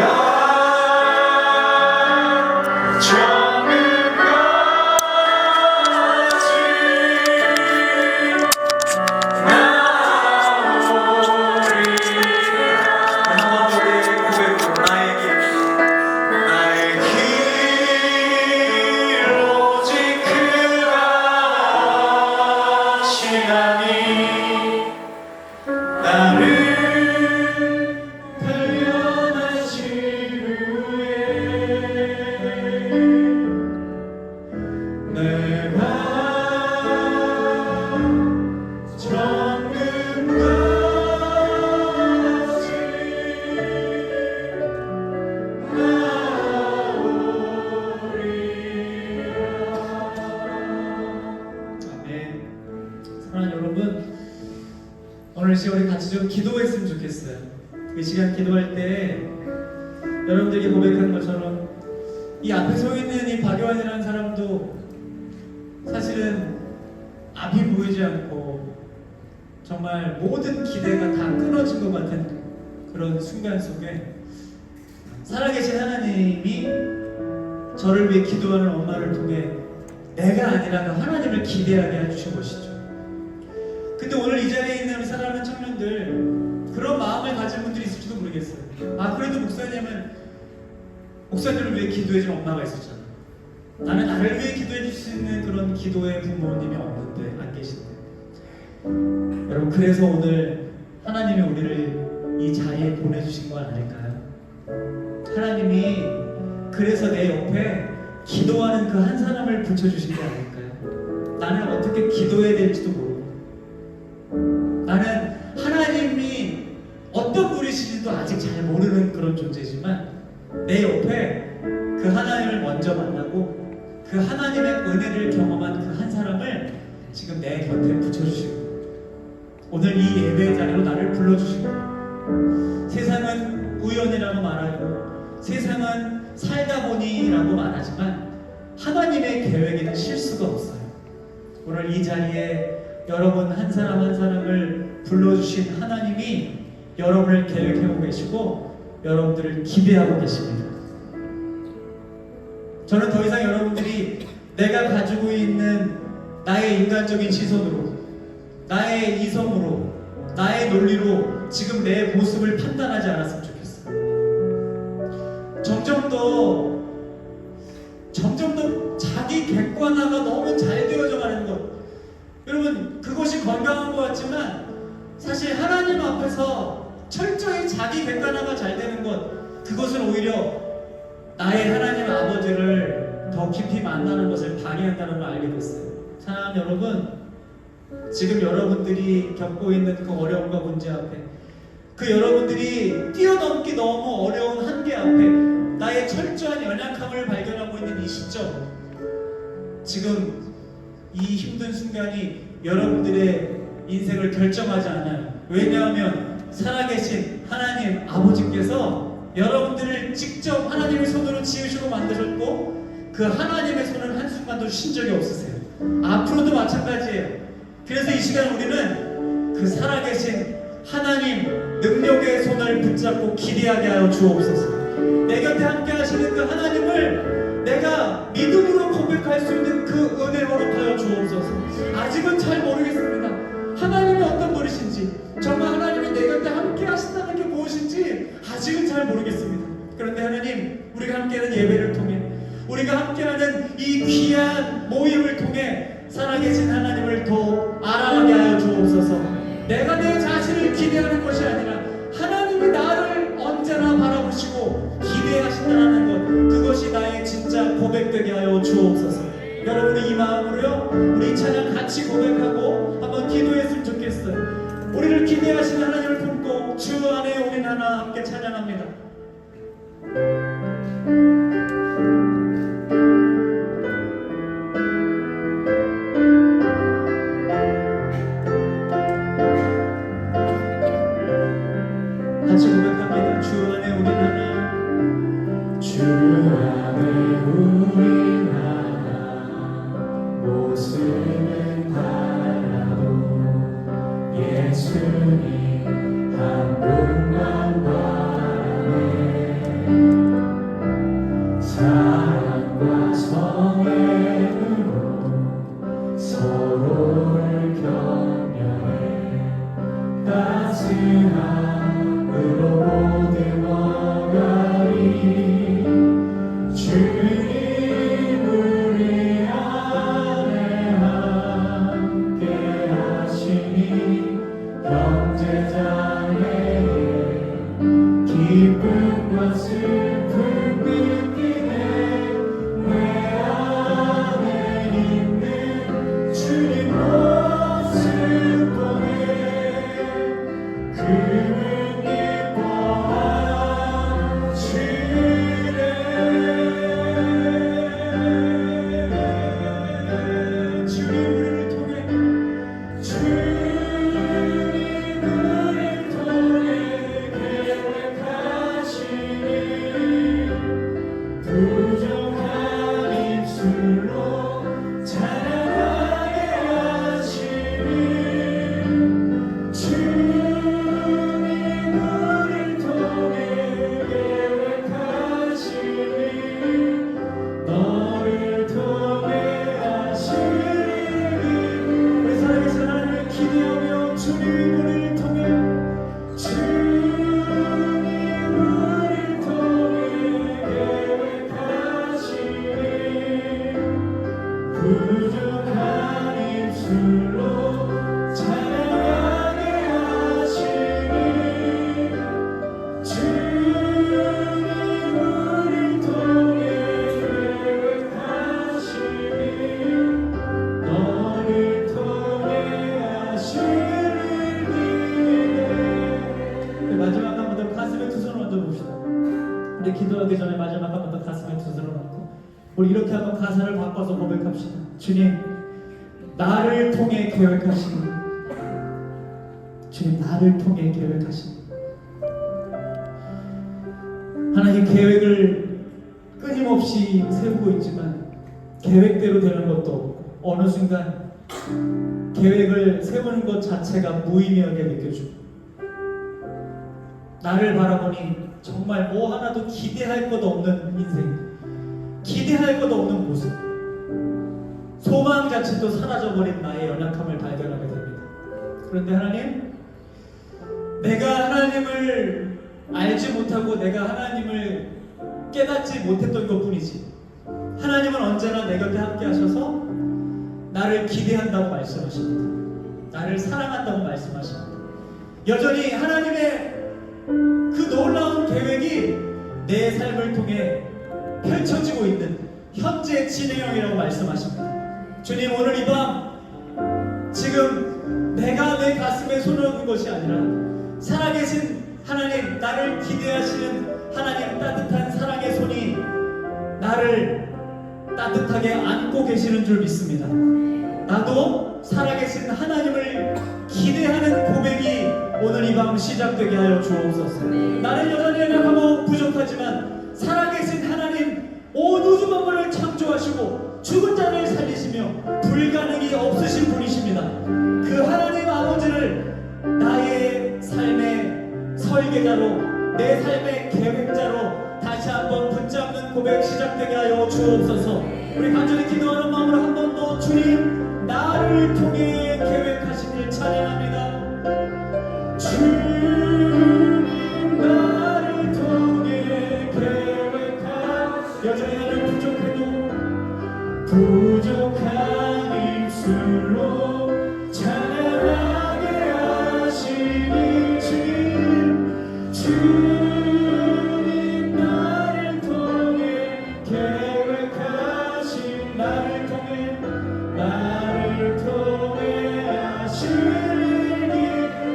사랑하는 여러분 오늘 시간 우리 같이 좀 기도했으면 좋겠어요. 이 시간 기도할 때 여러분들에게 고백하는 것처럼 이 앞에 서 있는 이 박요한이라는 사람도 사실은 앞이 보이지 않고 정말 모든 기대가 다 끊어진 것 같은 그런 순간 속에 살아계신 하나님이 저를 위해 기도하는 엄마를 통해 내가 아니라 그 하나님을 기대하게 해주신 것이죠. 근데 오늘 이 자리에 있는 우리 사랑하는 청년들 그런 마음을 가진 분들이 있을지도 모르겠어요. 아 그래도 목사님을 위해 기도해준 엄마가 있었잖아. 나는 나를 위해 기도해줄 수 있는 그런 기도의 부모님이 없는데 안 계신데 여러분 그래서 오늘 하나님이 우리를 이 자리에 보내주신 건 아닐까요? 하나님이 그래서 내 옆에 기도하는 그 한 사람을 붙여주신 게 아닐까요? 나는 어떻게 기도해야 될지도 모르고 나는 하나님이 어떤 분이신지도 아직 잘 모르는 그런 존재지만 내 옆에 그 하나님을 먼저 만나고 그 하나님의 은혜를 경험한 그 한 사람을 지금 내 곁에 붙여주시고 오늘 이 예배 자리로 나를 불러주시고 세상은 우연이라고 말하고 세상은 살다 보니라고 말하지만 하나님의 계획에는 실수가 없어요. 오늘 이 자리에 여러분 한 사람 한 사람을 불러주신 하나님이 여러분을 계획해오고 계시고 여러분들을 기대하고 계십니다. 저는 더 이상 여러분들이 내가 가지고 있는 나의 인간적인 시선으로, 나의 이성으로, 나의 논리로 지금 내 모습을 판단하지 않았으면 좋겠어요. 점점 더 자기 객관화가 너무 잘 되어져 가는 것. 여러분, 그것이 건강한 것 같지만 사실 하나님 앞에서 철저히 자기 객관화가 잘 되는 것, 그것은 오히려 나의 하나님 아버지를 더 깊이 만나는 것을 방해한다는 걸 알게 됐어요. 사랑하는 여러분, 지금 여러분들이 겪고 있는 그 어려움과 문제 앞에, 그 여러분들이 뛰어넘기 너무 어려운 한계 앞에 나의 철저한 연약함을 발견하고 있는 이 시점, 지금 이 힘든 순간이 여러분들의 인생을 결정하지 않아요. 왜냐하면 살아계신 하나님 아버지께서 여러분들을 직접 하나님의 손으로 지으시고 만드셨고, 그 하나님의 손은 한순간도 쉰 적이 없으세요. 앞으로도 마찬가지예요. 그래서 이 시간 우리는 그 살아계신 하나님 능력의 손을 붙잡고 기대하게 하여 주옵소서. 내 곁에 함께 하시는 그 하나님을 내가 믿음으로 고백할 수 있는 그 은혜 허락하여 주옵소서. 아직은 잘 모르겠습니다. 하나님이 어떤 분이신지, 정말 하나님이 내 곁에 함께 하신다는 게 무엇인지 아직은 잘 모르겠습니다. 그런데 하나님, 우리가 함께하는 예배를 통해, 우리가 함께하는 이 귀한 모임을 통해 살아계신 하나님을 더 알아가게 하여 주옵소서. 내가 내 자신을 기대하는 것이 아니라 하나님이 나를 언제나 바라보시고 기대하신다는 것, 그것이 나의 진짜 고백되게 하여 주옵소서. 여러분이 이 마음으로요, 우리 찬양 같이 고백하고 한번 기도했으면 좋겠어요. 우리를 기대하시는 하나님을 품고 주 안에 우린 하나 함께 찬양합니다. 같이 고백합니다. 주 안에 우린 하나, 주 안에 우린 하나, 모습은 달라도 예수님 한 분만 바라네. 사랑과 성행으로 서로를 격려해 따스함으로 모든 어가리. 주님 우리 안에 함께 하시니 형제자매의 기쁨과 슬픔 느끼네. 내 안에 있는 주님 모습 보네. 그는 기뻐한 주네. 주님 우리를 통해, 주님 우리를 통해 계획하시니 부족한 입술로 찬양하게 하시니. 주님 우리를 통해 계획하시니 너를 통해 하시니. 우리 살아계신 하나님을 기대하며 주님 우리를 통해, 주님 우리를 통해 계획하시니 부족한 입술로 찬양하게 하시니. 주님 우리를 통해 계획하시니 너를 통해 하시니. 마지막 한 번 더 가슴에 두 손을 얹어 봅시다. 우리 기도하기 전에 마지막 한 번 더 가슴에 두 손을 얹고 우리 이렇게 한번 가사를 바꿔서 고백합시다. 주님, 나를 통해 계획하시니, 주님 나를 통해 계획하시니. 하나님, 계획을 끊임없이 세우고 있지만 계획대로 되는 것도 없고, 어느 순간 계획을 세우는 것 자체가 무의미하게 느껴지고, 나를 바라보니 정말 뭐 하나도 기대할 것 없는 인생, 기대할 것 없는 모습, 소망 자체도 사라져버린 나의 연약함을 발견하게 됩니다. 그런데 하나님, 내가 하나님을 알지 못하고 내가 하나님을 깨닫지 못했던 것뿐이지, 하나님은 언제나 내 곁에 함께 하셔서 나를 기대한다고 말씀하십니다. 나를 사랑한다고 말씀하십니다. 여전히 하나님의 그 놀라운 계획이 내 삶을 통해 펼쳐지고 있는 현재 진행형이라고 말씀하십니다. 주님, 오늘 이 밤 지금 내가 내 가슴에 손을 얹은 것이 아니라 살아계신 하나님, 나를 기대하시는 하나님 따뜻한 사랑의 손이 나를 따뜻하게 안고 계시는 줄 믿습니다. 나도 살아계신 하나님을 기대하는 고백이 오늘 이 밤 시작되게 하여 주옵소서. 나는 여전히 연약하고 부족하지만 살아계신 하나님, 온 우주 만물을 창조하시고 죽은 자를 살리시며 불가능이 없으신 분이십니다. 그 하나님 아버지를 나의 삶의 설계자로, 내 삶의 계획자로 다시 한번 붙잡는 고백 시작되게 하여 주옵소서. 우리 간절히 기도하는 마음으로 한 번 더 주님, 나를 통해 계획하신 일 찬양합니다. 주님 나를 통해 계획하신 여전히 나를 부족한 입술로 찬양하게 하시니 주님 나를 통해 계획하신 나를 통해 하신 일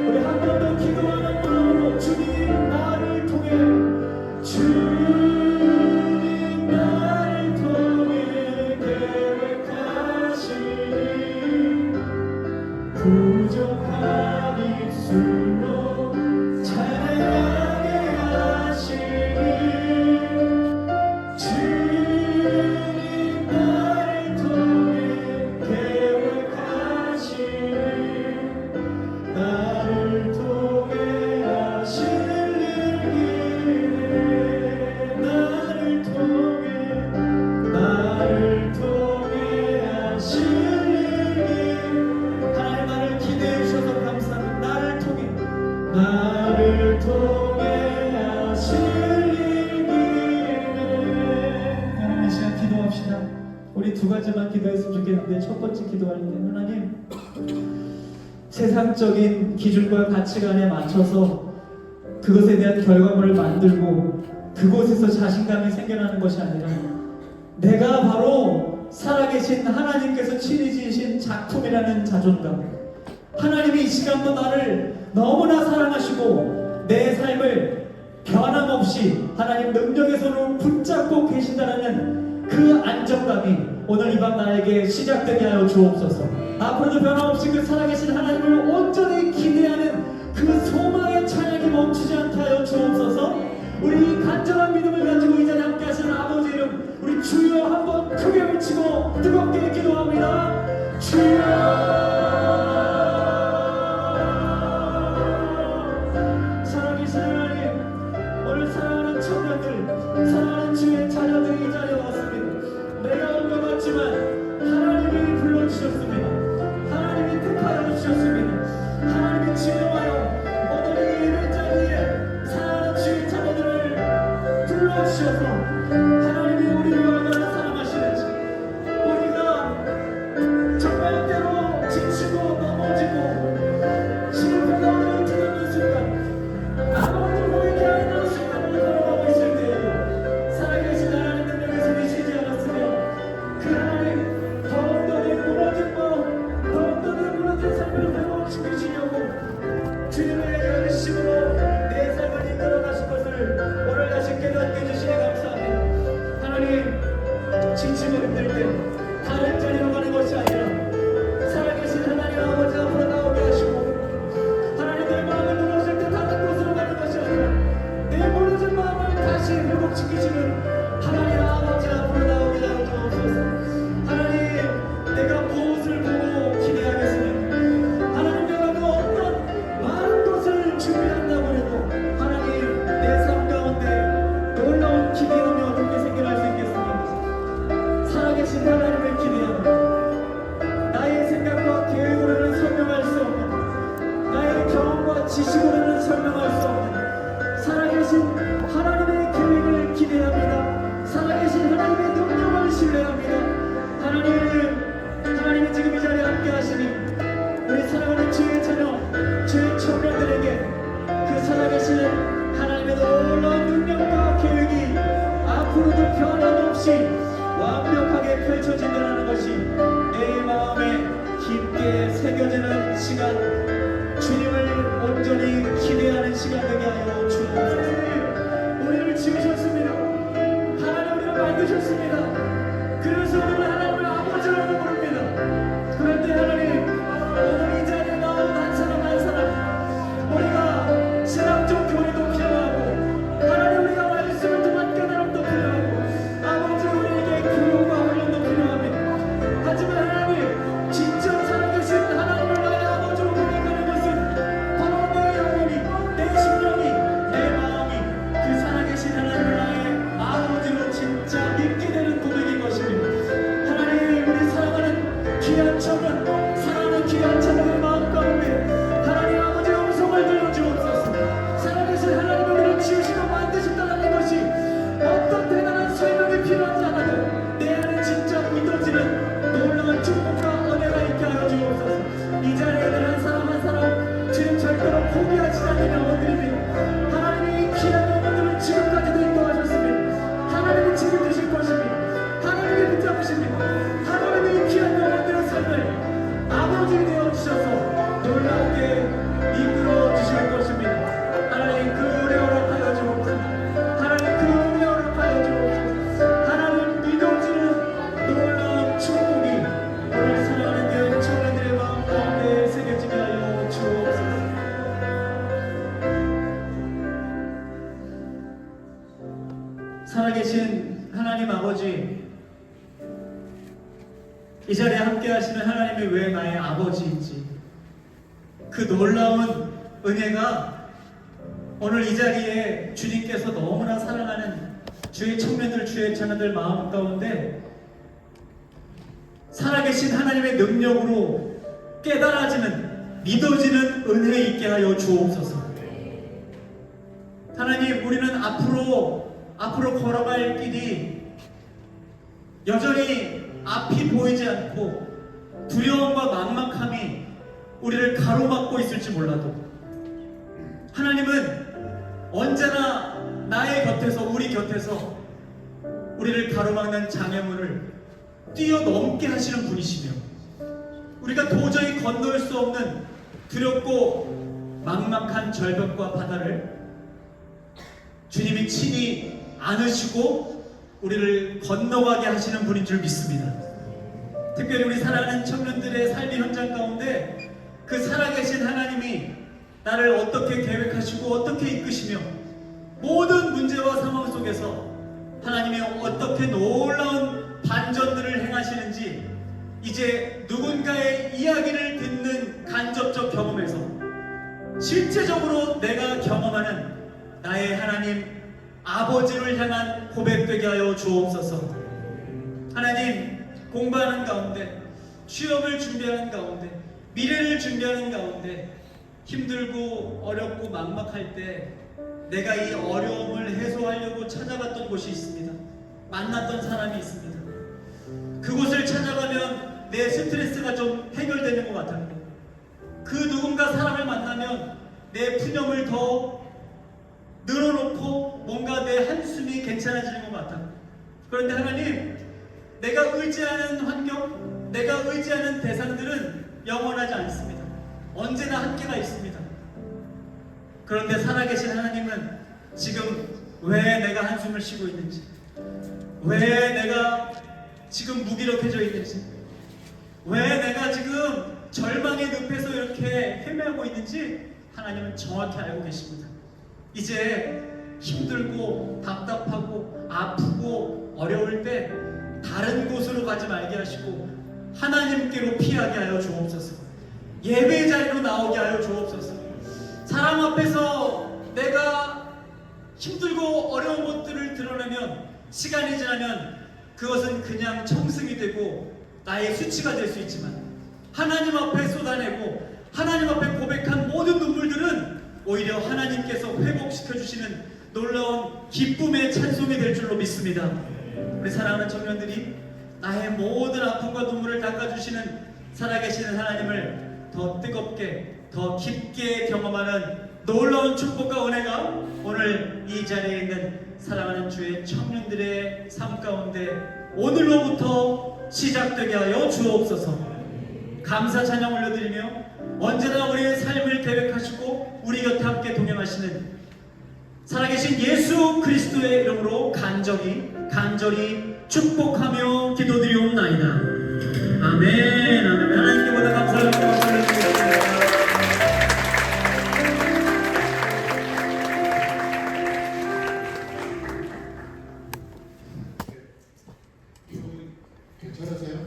우리 한 번 더 기도하는 마음으로 주님 나를 통해 주님 나를 통해 계획하시니 부족한 입술로 찬양하게 하시니 주님 나를 통해 계획하시니 나를 통해 하실 일이네 나를 통해 하실 일이네 하나님, 나를 기대해 주셔서 감사합니다. 나를 통해 하실 일이네 하나님, 이 시간 기도합시다. 우리 두 가지만 기도했으면 좋겠는데, 첫 번째 기도할 때 하나님, 세상적인 기준과 가치관에 맞춰서 그것에 대한 결과물을 만들고 그곳에서 자신감이 생겨나는 것이 아니라 내가 바로 살아계신 하나님께서 친히 지으신 작품이라는 자존감, 하나님이 이 시간도 나를 너무나 사랑하시고 내 삶을 변함없이 하나님 능력의 손으로 붙잡고 계신다는 그 안정감이 오늘 이 밤 나에게 시작되게 하여 주옵소서. 앞으로도 변함없이 그 살아계신 하나님을 온전히 기대하는 그 소망의 찬양이 멈추지 않게 하여 주옵소서. 우리 간절한 믿음을 가지고 이 자리에 함께 하시는 아버지 이름, 우리 주여 한번 크게 외치고 뜨겁게 기도합니다. 주여, 살아계신 하나님, 오늘 사랑하는 청년들, 사랑하는 주의 자녀들이 이 자리에 왔습니다. 내가 온 것 같지만 하나님이 불러주셨습니다. 하나님이 택하여 주셨습니다. 하나님이 지금하여 오늘 이 예배 자리에 사랑하는 주의 자녀들을 불러주셔서 하나님이 우리를 얼마나 사랑하시는지, 우리가 정말 때로 지치고 넘어지고 실패 가운데 들어있는 순간, 아무것도 보이지 않는 순간을 걸어가고 있을 때에도 살아계신 하나님 능력의 손이 쉬지 않았으며 그 하나님 더욱더 내 무너진 마음, 더욱더 내 무너진 삶을 회복시키시려고 주님의 열심으로 내 삶을 이끌어 가신 것을 오늘 다시 깨닫게 해주시니 감사합니다. 변함없이 완벽하게 펼쳐진다는 것이 내 마음에 깊게 새겨지는 시간, 주님을 온전히 기대하는 시간 되게 하여 주옵소서. 우리를 지으셨습니다. 하나님 우리를 만드셨습니다. 그래서 우리는 하나님을 아버지라고 부릅니다. 그런데 하나님, 오늘 이 자리에 나온 한 사람 한 사람, 우리가 신학적 교리도 필요하고, 하나님 우리가 말씀을 통한 깨달음도 필요하고, 아버지 우리에게 교육과 훈련도 필요합니다. 하지만 하나님, 진짜 살아계신 하나님을 나의 아버지로 고백하는 것은 바로 내 영혼이, 내 심령이, 내 마음이 그 살아계신 하나님을 나의 아버지로 진짜 믿게 되는 고백인 것입니다. 하나님, 우리 사랑하는 귀한 청년, 사랑하는 귀한 자녀의 마음 가운데 하나님 아버지의 음성을 들려주옵소서. 살아계신 하나님 우리를 지으시고 만드신다는 것이 어떤 대단한 설명이 필요하지 않아도 내 안에 진짜 믿어지는 놀라운 축복과 은혜가 있게 하여 주옵소서. 이 자리에 있는 한 사람 한 사람 주님 절대로 포기하지 않는 영혼들입니다. 하나님이 이 귀한 영혼들을 지금까지도 인도하셨습니다. 하나님이 책임지실 것입니다. 하나님이 붙잡으십니다. 하나님이 이 귀한 영혼들의 삶을 아버지 되어주셔서 놀랍게 이끌어 주실 것입니다. 하나님 그 은혜 허락하여 주옵소서. 하나님 그 은혜 허락하여 주옵소서. 하나님 믿어지는 놀라운 축복이 오늘 사랑하는 교회 청년들의 마음 가운데 새겨지게 하여 주옵소서. 살아계신 하나님 아버지, 이 자리에 함께 하시는 하나님이 왜 나의 아버지인지 그 놀라운 은혜가 오늘 이 자리에 주님께서 너무나 사랑하는 주의 청년들, 주의 자녀들 마음 가운데 살아계신 하나님의 능력으로 깨달아지는, 믿어지는 은혜 있게 하여 주옵소서. 하나님, 우리는 앞으로 걸어갈 길이 여전히 앞이 보이지 않고 두려움과 막막함이 우리를 가로막고 있을지 몰라도 하나님은 언제나 나의 곁에서, 우리 곁에서 우리를 가로막는 장애물을 뛰어넘게 하시는 분이시며 우리가 도저히 건널 수 없는 두렵고 막막한 절벽과 바다를 주님이 친히 안으시고 우리를 건너가게 하시는 분인 줄 믿습니다. 특별히 우리 사랑하는 청년들의 삶의 현장 가운데 그 살아계신 하나님이 나를 어떻게 계획하시고 어떻게 이끄시며 모든 문제와 상황 속에서 하나님이 어떻게 놀라운 반전들을 행하시는지 이제 누군가의 이야기를 듣는 간접적 경험에서 실제적으로 내가 경험하는 나의 하나님 아버지를 향한 고백되게 하여 주옵소서. 하나님, 공부하는 가운데, 취업을 준비하는 가운데, 미래를 준비하는 가운데 힘들고 어렵고 막막할 때 내가 이 어려움을 해소하려고 찾아갔던 곳이 있습니다. 만났던 사람이 있습니다. 그곳을 찾아가면 내 스트레스가 좀 해결되는 것 같아요. 그 누군가 사람을 만나면 내 푸념을 더 늘어놓고 뭔가 내 한숨이 괜찮아지는 것 같아요. 그런데 하나님, 내가 의지하는 환경, 내가 의지하는 대상들은 영원하지 않습니다. 언제나 한계가 있습니다. 그런데 살아계신 하나님은 지금 왜 내가 한숨을 쉬고 있는지, 왜 내가 지금 무기력해져 있는지, 왜 내가 지금 절망의 늪에서 이렇게 헤매고 있는지 하나님은 정확히 알고 계십니다. 이제 힘들고 답답하고 아프고 어려울 때 다른 곳으로 가지 말게 하시고 하나님께로 피하게 하여 주옵소서. 예배 자리로 나오게 하여 주옵소서. 사람 앞에서 내가 힘들고 어려운 것들을 드러내면 시간이 지나면 그것은 그냥 청승이 되고 나의 수치가 될 수 있지만 하나님 앞에 쏟아내고 하나님 앞에 고백한 모든 눈물들은 오히려 하나님께서 회복시켜 주시는 놀라운 기쁨의 찬송이 될 줄로 믿습니다. 우리 사랑하는 청년들이 나의 모든 아픔과 눈물을 닦아주시는 살아계시는 하나님을 더 뜨겁게, 더 깊게 경험하는 놀라운 축복과 은혜가 오늘 이 자리에 있는 사랑하는 주의 청년들의 삶 가운데 오늘로부터 시작되게 하여 주옵소서. 감사 찬양 올려드리며 언제나 우리의 삶을 계획하시고 우리 곁에 함께 동행하시는 살아계신 예수 그리스도의 이름으로 간절히 축복하며 기도드리옵나이다. 아멘. 아멘. 하나님께 보다 감사를 올려드리겠습니다. 괜찮으세요?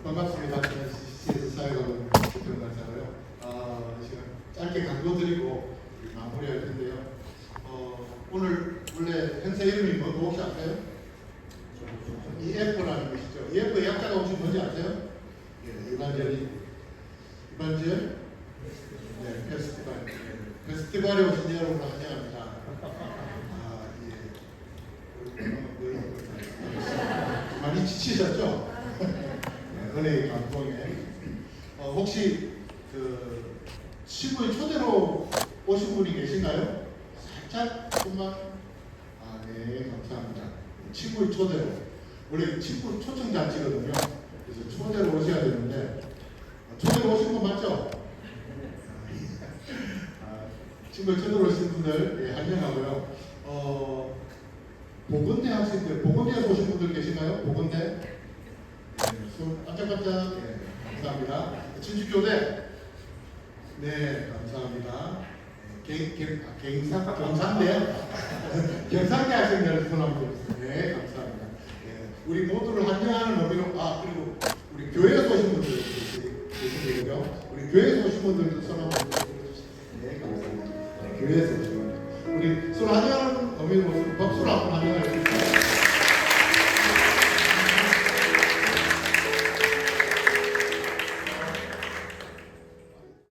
반갑습니다. CS 사회가본 김병관사고요. 이 시간 짧게 강조드리고 마무리할 텐데요. 오늘 원래 행사 이름이 뭐 혹시 아세요? EF라는 것이죠. EF의 약자가 혹시 뭔지 아세요? 예, 이반절 네, 페스티벌. 페스티벌에 오신 여러분 환영합니다. 많이 지치셨죠? 네, 은혜의 감동에 혹시 그 친구의 초대로 오신 분이 계신가요? 살짝 조금만 네 감사합니다. 친구의 초대로 원래 친구 초청 잔치거든요. 그래서 초대로 오셔야 되는데 초대로 오신 분 맞죠? 친구의 초대로 오신 분들 예, 환영하고요. 보건대 학생들, 보건대에서 오신 분들 계신가요? 보건대? 네, 손 반짝반짝. 네, 감사합니다. 진주교대? 네, 감사합니다. 경상대? 경상대 학생들 손 한번 주세요. 네, 감사합니다. 네, 우리 모두를 환영하는 의미로, 그리고 우리 교회에서 오신 분들 계시고요. 우리 교회에서 오신 분들도 손 한번 주세요. 네, 감사합니다. 네, 교회에서 오신 분들. 우리 술 환영하는 의미로 법술 한번 환영할 수